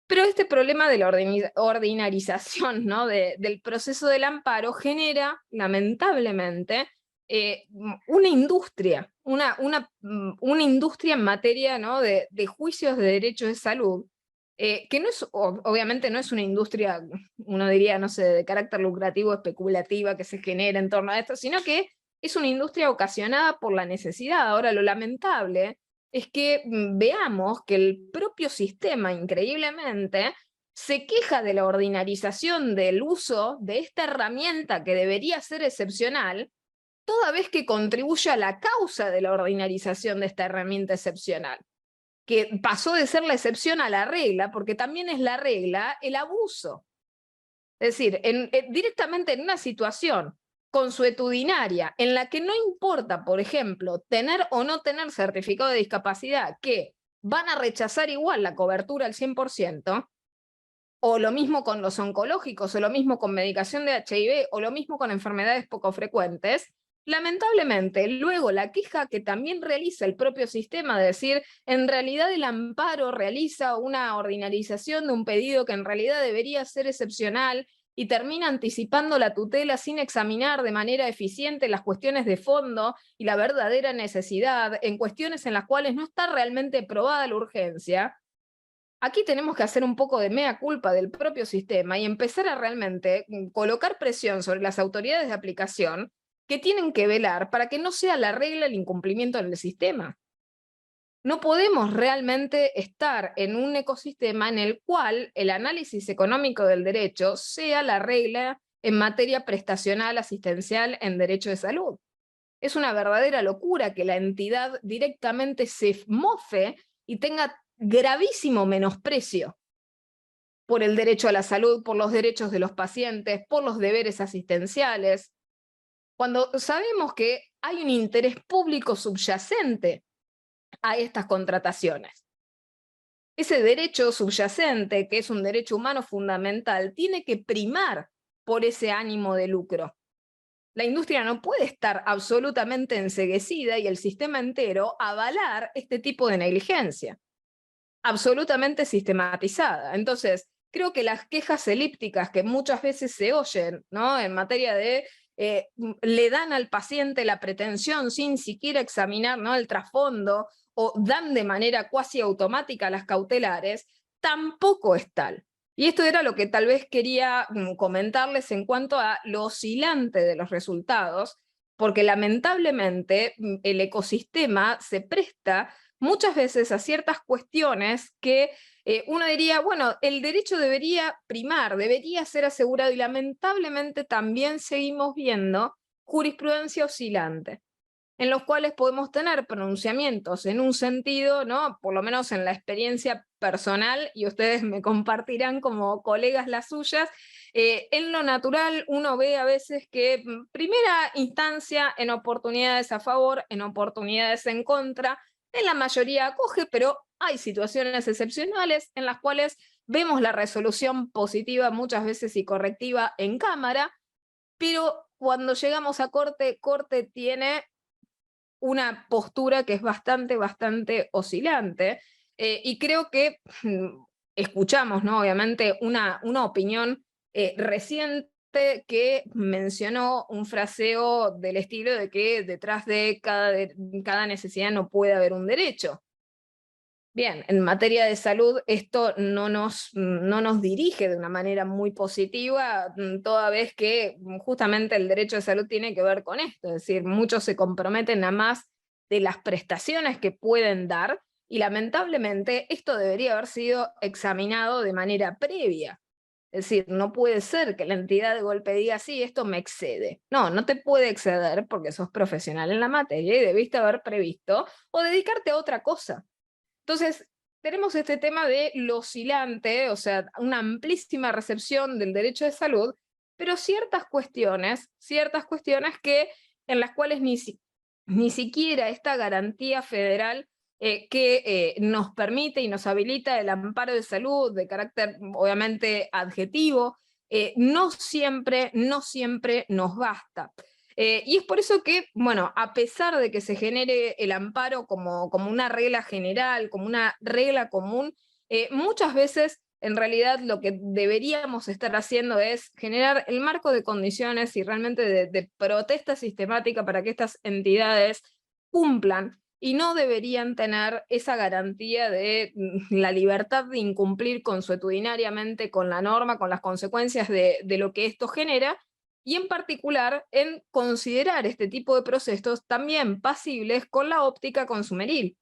Pero este problema de la ordinarización, ¿no?, del proceso del amparo genera, lamentablemente, una industria, una industria en materia, ¿no?, de juicios de derechos de salud, que no es, obviamente no es una industria, uno diría, no sé, de carácter lucrativo, especulativa, que se genera en torno a esto, sino que es una industria ocasionada por la necesidad. Ahora, lo lamentable es que veamos que el propio sistema, increíblemente, se queja de la ordinarización del uso de esta herramienta que debería ser excepcional, toda vez que contribuye a la causa de la ordinarización de esta herramienta excepcional, que pasó de ser la excepción a la regla, porque también es la regla el abuso. Es decir, directamente en una situación consuetudinaria en la que no importa, por ejemplo, tener o no tener certificado de discapacidad, que van a rechazar igual la cobertura al 100%, o lo mismo con los oncológicos, o lo mismo con medicación de HIV, o lo mismo con enfermedades poco frecuentes, lamentablemente, luego la queja que también realiza el propio sistema, de decir, en realidad el amparo realiza una ordinarización de un pedido que en realidad debería ser excepcional, y termina anticipando la tutela sin examinar de manera eficiente las cuestiones de fondo y la verdadera necesidad, en cuestiones en las cuales no está realmente probada la urgencia. Aquí tenemos que hacer un poco de mea culpa del propio sistema y empezar a realmente colocar presión sobre las autoridades de aplicación, que tienen que velar para que no sea la regla el incumplimiento en el sistema. No podemos realmente estar en un ecosistema en el cual el análisis económico del derecho sea la regla en materia prestacional asistencial en derecho de salud. Es una verdadera locura que la entidad directamente se mofe y tenga gravísimo menosprecio por el derecho a la salud, por los derechos de los pacientes, por los deberes asistenciales, cuando sabemos que hay un interés público subyacente a estas contrataciones. Ese derecho subyacente, que es un derecho humano fundamental, tiene que primar por ese ánimo de lucro. La industria no puede estar absolutamente enceguecida y el sistema entero avalar este tipo de negligencia, absolutamente sistematizada. Entonces, creo que las quejas elípticas que muchas veces se oyen, ¿no?, en materia de le dan al paciente la pretensión sin siquiera examinar, ¿no?, el trasfondo, o dan de manera cuasi automática las cautelares, tampoco es tal. Y esto era lo que tal vez quería comentarles en cuanto a lo oscilante de los resultados, porque lamentablemente el ecosistema se presta muchas veces a ciertas cuestiones que uno diría, bueno, el derecho debería primar, debería ser asegurado, y lamentablemente también seguimos viendo jurisprudencia oscilante. en los cuales podemos tener pronunciamientos en un sentido, ¿no? Por lo menos en la experiencia personal, y ustedes me compartirán como colegas las suyas, en lo natural uno ve a veces que primera instancia en oportunidades a favor, en oportunidades en contra, en la mayoría acoge, pero hay situaciones excepcionales en las cuales vemos la resolución positiva muchas veces y correctiva en cámara, pero cuando llegamos a corte, corte tiene una postura que es bastante oscilante, y creo que escuchamos, ¿no? Obviamente, una opinión reciente que mencionó un fraseo del estilo de que detrás de cada necesidad no puede haber un derecho. Bien, en materia de salud esto no nos dirige de una manera muy positiva, toda vez que justamente el derecho de salud tiene que ver con esto, es decir, muchos se comprometen a más de las prestaciones que pueden dar, y lamentablemente esto debería haber sido examinado de manera previa. Es decir, no puede ser que la entidad de golpe diga, sí, esto me excede. No, no te puede exceder porque sos profesional en la materia y debiste haber previsto o dedicarte a otra cosa. Entonces, tenemos este tema de lo oscilante, o sea, una amplísima recepción del derecho de salud, pero ciertas cuestiones que, en las cuales ni siquiera esta garantía federal que nos permite y nos habilita el amparo de salud de carácter obviamente adjetivo, no siempre nos basta. Y es por eso que, bueno, a pesar de que se genere el amparo como una regla general, como una regla común, muchas veces en realidad lo que deberíamos estar haciendo es generar el marco de condiciones y realmente de protesta sistemática para que estas entidades cumplan, y no deberían tener esa garantía de la libertad de incumplir consuetudinariamente con la norma, con las consecuencias de lo que esto genera, y en particular en considerar este tipo de procesos también pasibles con la óptica consumeril.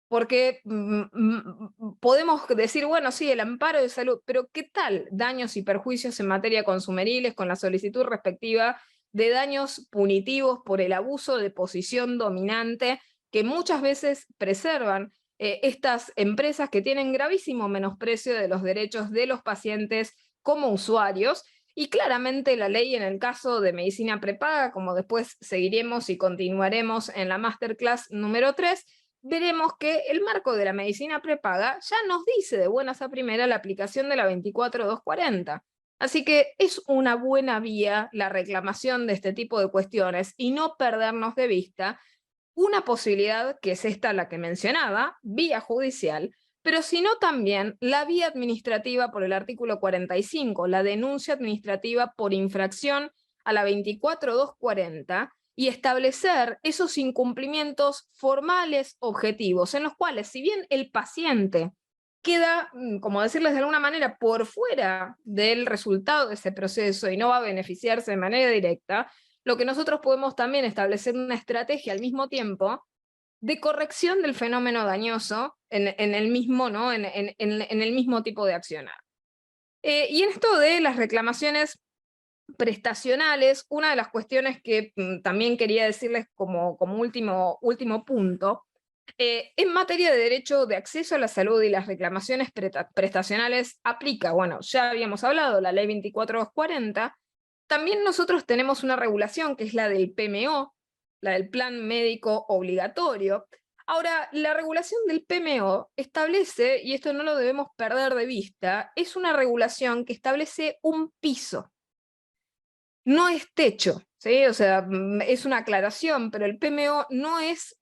Porque podemos decir, bueno, sí, el amparo de salud, pero ¿qué tal daños y perjuicios en materia consumeriles con la solicitud respectiva de daños punitivos por el abuso de posición dominante que muchas veces preservan estas empresas que tienen gravísimo menosprecio de los derechos de los pacientes como usuarios? Y claramente la ley en el caso de medicina prepaga, como después seguiremos y continuaremos en la masterclass número 3, veremos que el marco de la medicina prepaga ya nos dice de buenas a primera la aplicación de la 24240. Así que es una buena vía la reclamación de este tipo de cuestiones y no perdernos de vista una posibilidad, que es esta la que mencionaba, vía judicial, pero sino también la vía administrativa por el artículo 45, la denuncia administrativa por infracción a la 24240, y establecer esos incumplimientos formales objetivos, en los cuales, si bien el paciente queda, como decirles de alguna manera, por fuera del resultado de ese proceso y no va a beneficiarse de manera directa, lo que nosotros podemos también establecer una estrategia al mismo tiempo de corrección del fenómeno dañoso en el mismo, ¿no? en el mismo tipo de accionar. Y en esto de las reclamaciones prestacionales, una de las cuestiones que también quería decirles como último punto, en materia de derecho de acceso a la salud y las reclamaciones prestacionales aplica, bueno, ya habíamos hablado, la ley 24240, también nosotros tenemos una regulación que es la del PMO, la del Plan Médico Obligatorio. Ahora, la regulación del PMO establece, y esto no lo debemos perder de vista, es una regulación que establece un piso. No es techo, ¿sí? O sea, es una aclaración, pero el PMO no es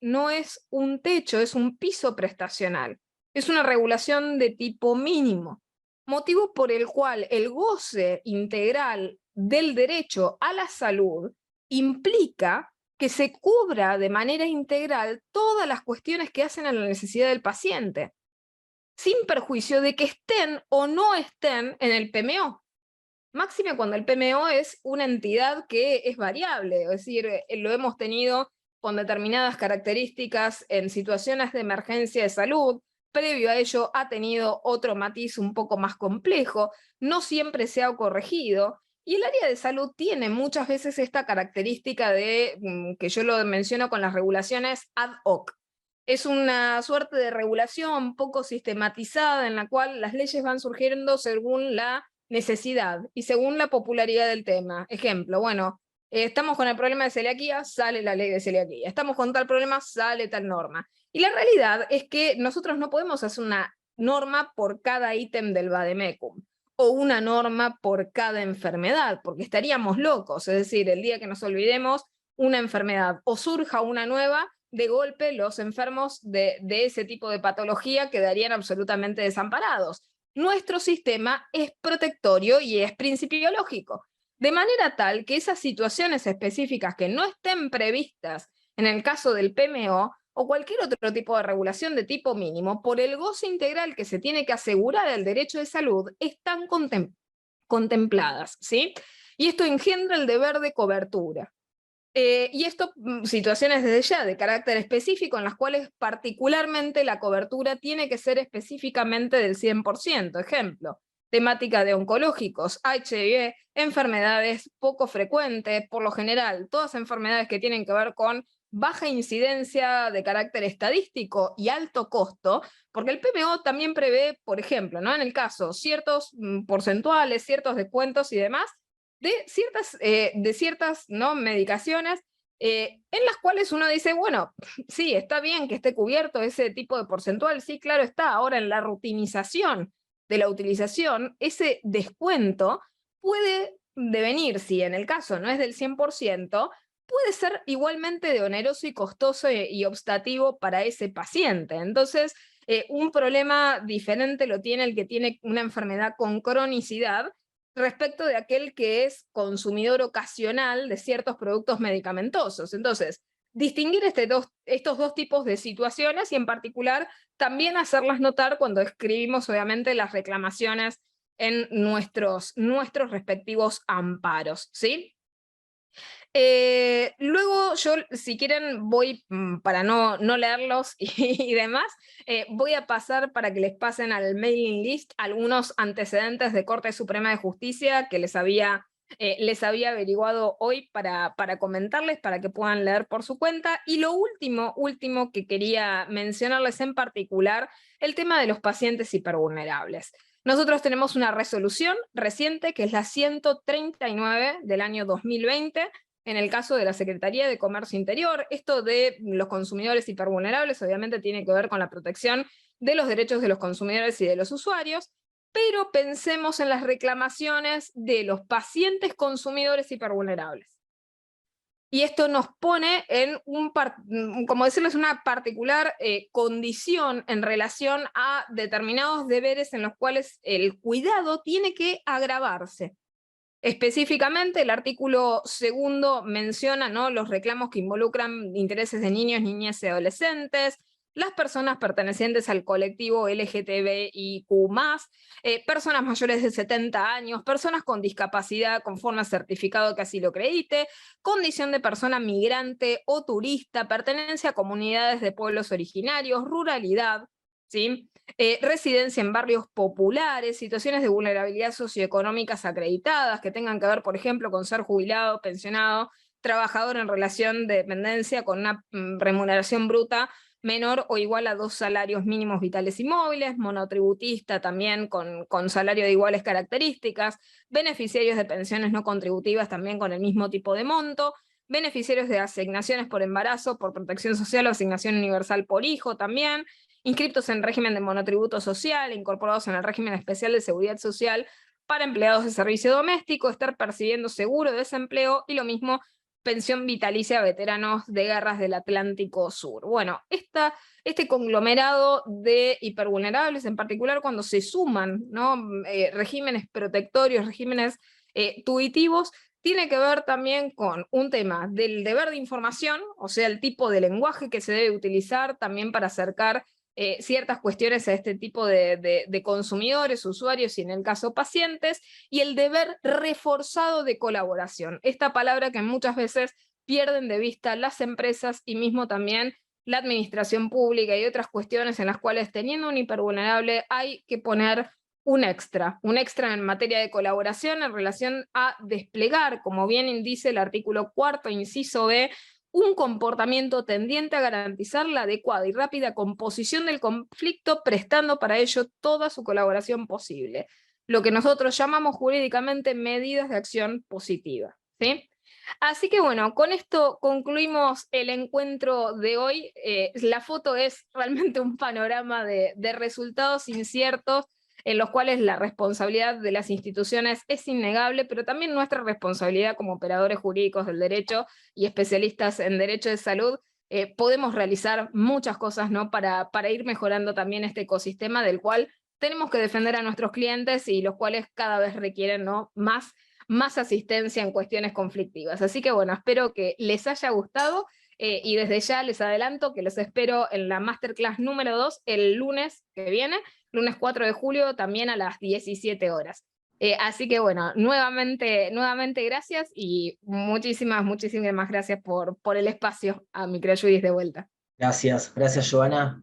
un techo, es un piso prestacional. Es una regulación de tipo mínimo, motivo por el cual el goce integral del derecho a la salud implica que se cubra de manera integral todas las cuestiones que hacen a la necesidad del paciente, sin perjuicio de que estén o no estén en el PMO. Máxime cuando el PMO es una entidad que es variable, es decir, lo hemos tenido con determinadas características en situaciones de emergencia de salud, previo a ello ha tenido otro matiz un poco más complejo, no siempre se ha corregido, Y el área de salud tiene muchas veces esta característica de, que yo lo menciono con las regulaciones ad hoc. Es una suerte de regulación poco sistematizada en la cual las leyes van surgiendo según la necesidad y según la popularidad del tema. Ejemplo, bueno, estamos con el problema de celiaquía, sale la ley de celiaquía. Estamos con tal problema, sale tal norma. Y la realidad es que nosotros no podemos hacer una norma por cada ítem del vademecum o una norma por cada enfermedad, porque estaríamos locos. Es decir, el día que nos olvidemos una enfermedad o surja una nueva, de golpe los enfermos de ese tipo de patología quedarían absolutamente desamparados. Nuestro sistema es protectorio y es principiológico, de manera tal que esas situaciones específicas que no estén previstas en el caso del PMO o cualquier otro tipo de regulación de tipo mínimo, por el goce integral que se tiene que asegurar el derecho de salud, están contempladas, ¿sí? Y esto engendra el deber de cobertura. Y esto, situaciones desde ya de carácter específico en las cuales particularmente la cobertura tiene que ser específicamente del 100%. Ejemplo, temática de oncológicos, HIV, enfermedades poco frecuentes, por lo general, todas enfermedades que tienen que ver con baja incidencia de carácter estadístico y alto costo, porque el PMO también prevé, por ejemplo, ¿no? En el caso, ciertos porcentuales, ciertos descuentos y demás, de ciertas ¿no? medicaciones en las cuales uno dice, bueno, sí, está bien que esté cubierto ese tipo de porcentual, sí, claro está, ahora en la rutinización de la utilización, ese descuento puede devenir, si en el caso no es del 100%, puede ser igualmente de oneroso y costoso y optativo para ese paciente. Entonces, un problema diferente lo tiene el que tiene una enfermedad con cronicidad, respecto de aquel que es consumidor ocasional de ciertos productos medicamentosos. Entonces, distinguir estos dos tipos de situaciones y en particular también hacerlas notar cuando escribimos obviamente las reclamaciones en nuestros respectivos amparos, ¿sí? Luego yo, si quieren, voy, para no leerlos y demás, voy a pasar para que les pasen al mailing list algunos antecedentes de Corte Suprema de Justicia que les había averiguado hoy para comentarles, para que puedan leer por su cuenta. Y lo último que quería mencionarles en particular, el tema de los pacientes hipervulnerables. Nosotros tenemos una resolución reciente, que es la 139 del año 2020, en el caso de la Secretaría de Comercio Interior. Esto de los consumidores hipervulnerables obviamente tiene que ver con la protección de los derechos de los consumidores y de los usuarios, pero pensemos en las reclamaciones de los pacientes consumidores hipervulnerables. Y esto nos pone en como decirles, una particular condición en relación a determinados deberes en los cuales el cuidado tiene que agravarse. Específicamente, el artículo 2 menciona, ¿no?, los reclamos que involucran intereses de niños, niñas y adolescentes, las personas pertenecientes al colectivo LGTBIQ+, personas mayores de 70 años, personas con discapacidad conforme a certificado que así lo acredite, condición de persona migrante o turista, pertenencia a comunidades de pueblos originarios, ruralidad, ¿sí? Residencia en barrios populares, situaciones de vulnerabilidad socioeconómicas acreditadas, que tengan que ver, por ejemplo, con ser jubilado, pensionado, trabajador en relación de dependencia con una remuneración bruta menor o igual a 2 salarios mínimos vitales y móviles, monotributista también con salario de iguales características, beneficiarios de pensiones no contributivas también con el mismo tipo de monto, beneficiarios de asignaciones por embarazo, por protección social o asignación universal por hijo también, inscriptos en régimen de monotributo social, incorporados en el régimen especial de seguridad social para empleados de servicio doméstico, estar percibiendo seguro de desempleo y lo mismo pensión vitalicia a veteranos de guerras del Atlántico Sur. Bueno, este conglomerado de hipervulnerables, en particular cuando se suman, ¿no?, regímenes protectorios, regímenes tuitivos, tiene que ver también con un tema del deber de información, o sea, el tipo de lenguaje que se debe utilizar también para acercar ciertas cuestiones a este tipo de consumidores, usuarios y en el caso pacientes, y el deber reforzado de colaboración. Esta palabra que muchas veces pierden de vista las empresas y mismo también la administración pública y otras cuestiones en las cuales teniendo un hipervulnerable hay que poner un extra en materia de colaboración en relación a desplegar, como bien dice el artículo 4º, inciso B, un comportamiento tendiente a garantizar la adecuada y rápida composición del conflicto, prestando para ello toda su colaboración posible. Lo que nosotros llamamos jurídicamente medidas de acción positiva, ¿sí? Así que bueno, con esto concluimos el encuentro de hoy. La foto es realmente un panorama de resultados inciertos, en los cuales la responsabilidad de las instituciones es innegable, pero también nuestra responsabilidad como operadores jurídicos del derecho y especialistas en derecho de salud. Podemos realizar muchas cosas, ¿no? para ir mejorando también este ecosistema del cual tenemos que defender a nuestros clientes y los cuales cada vez requieren, ¿no? más asistencia en cuestiones conflictivas. Así que bueno, espero que les haya gustado y desde ya les adelanto que los espero en la Masterclass número 2 el lunes que viene, lunes 4 de julio, también a las 17 horas. Así que bueno, nuevamente gracias y muchísimas gracias por el espacio a Microjuris de vuelta. Gracias, Joana,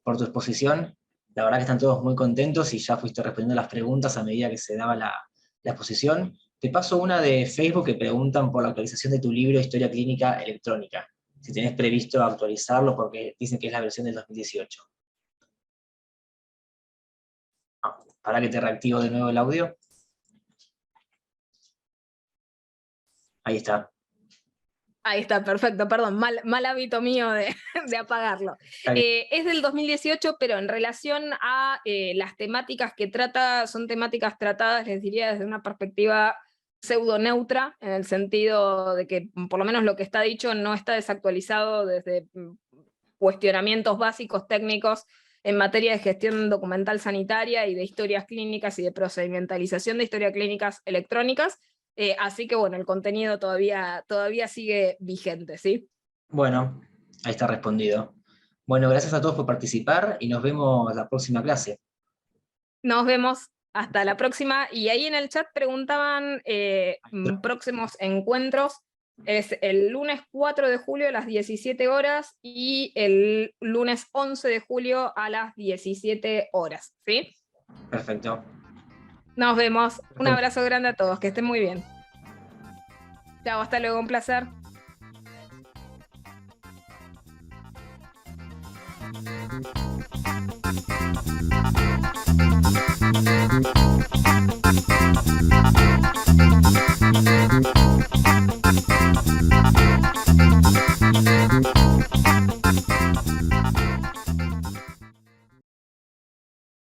por tu exposición. La verdad que están todos muy contentos y ya fuiste respondiendo las preguntas a medida que se daba la exposición. Te paso una de Facebook que preguntan por la actualización de tu libro Historia Clínica Electrónica. Si tenés previsto actualizarlo porque dicen que es la versión del 2018. Para que te reactivo de nuevo el audio. Ahí está. Ahí está, perfecto, perdón, mal hábito mío de apagarlo. Es del 2018, pero en relación a las temáticas que trata, son temáticas tratadas, les diría, desde una perspectiva pseudoneutra, en el sentido de que por lo menos lo que está dicho no está desactualizado desde cuestionamientos básicos técnicos en materia de gestión documental sanitaria y de historias clínicas y de procedimentalización de historias clínicas electrónicas. Así que bueno, el contenido todavía sigue vigente, ¿sí? Bueno, ahí está respondido. Bueno, gracias a todos por participar y nos vemos la próxima clase. Nos vemos hasta la próxima. Y ahí en el chat preguntaban próximos encuentros. Es el lunes 4 de julio a las 17 horas y el lunes 11 de julio a las 17 horas, ¿sí? Perfecto. Nos vemos. Un abrazo grande a todos, que estén muy bien. Chao, hasta luego, un placer.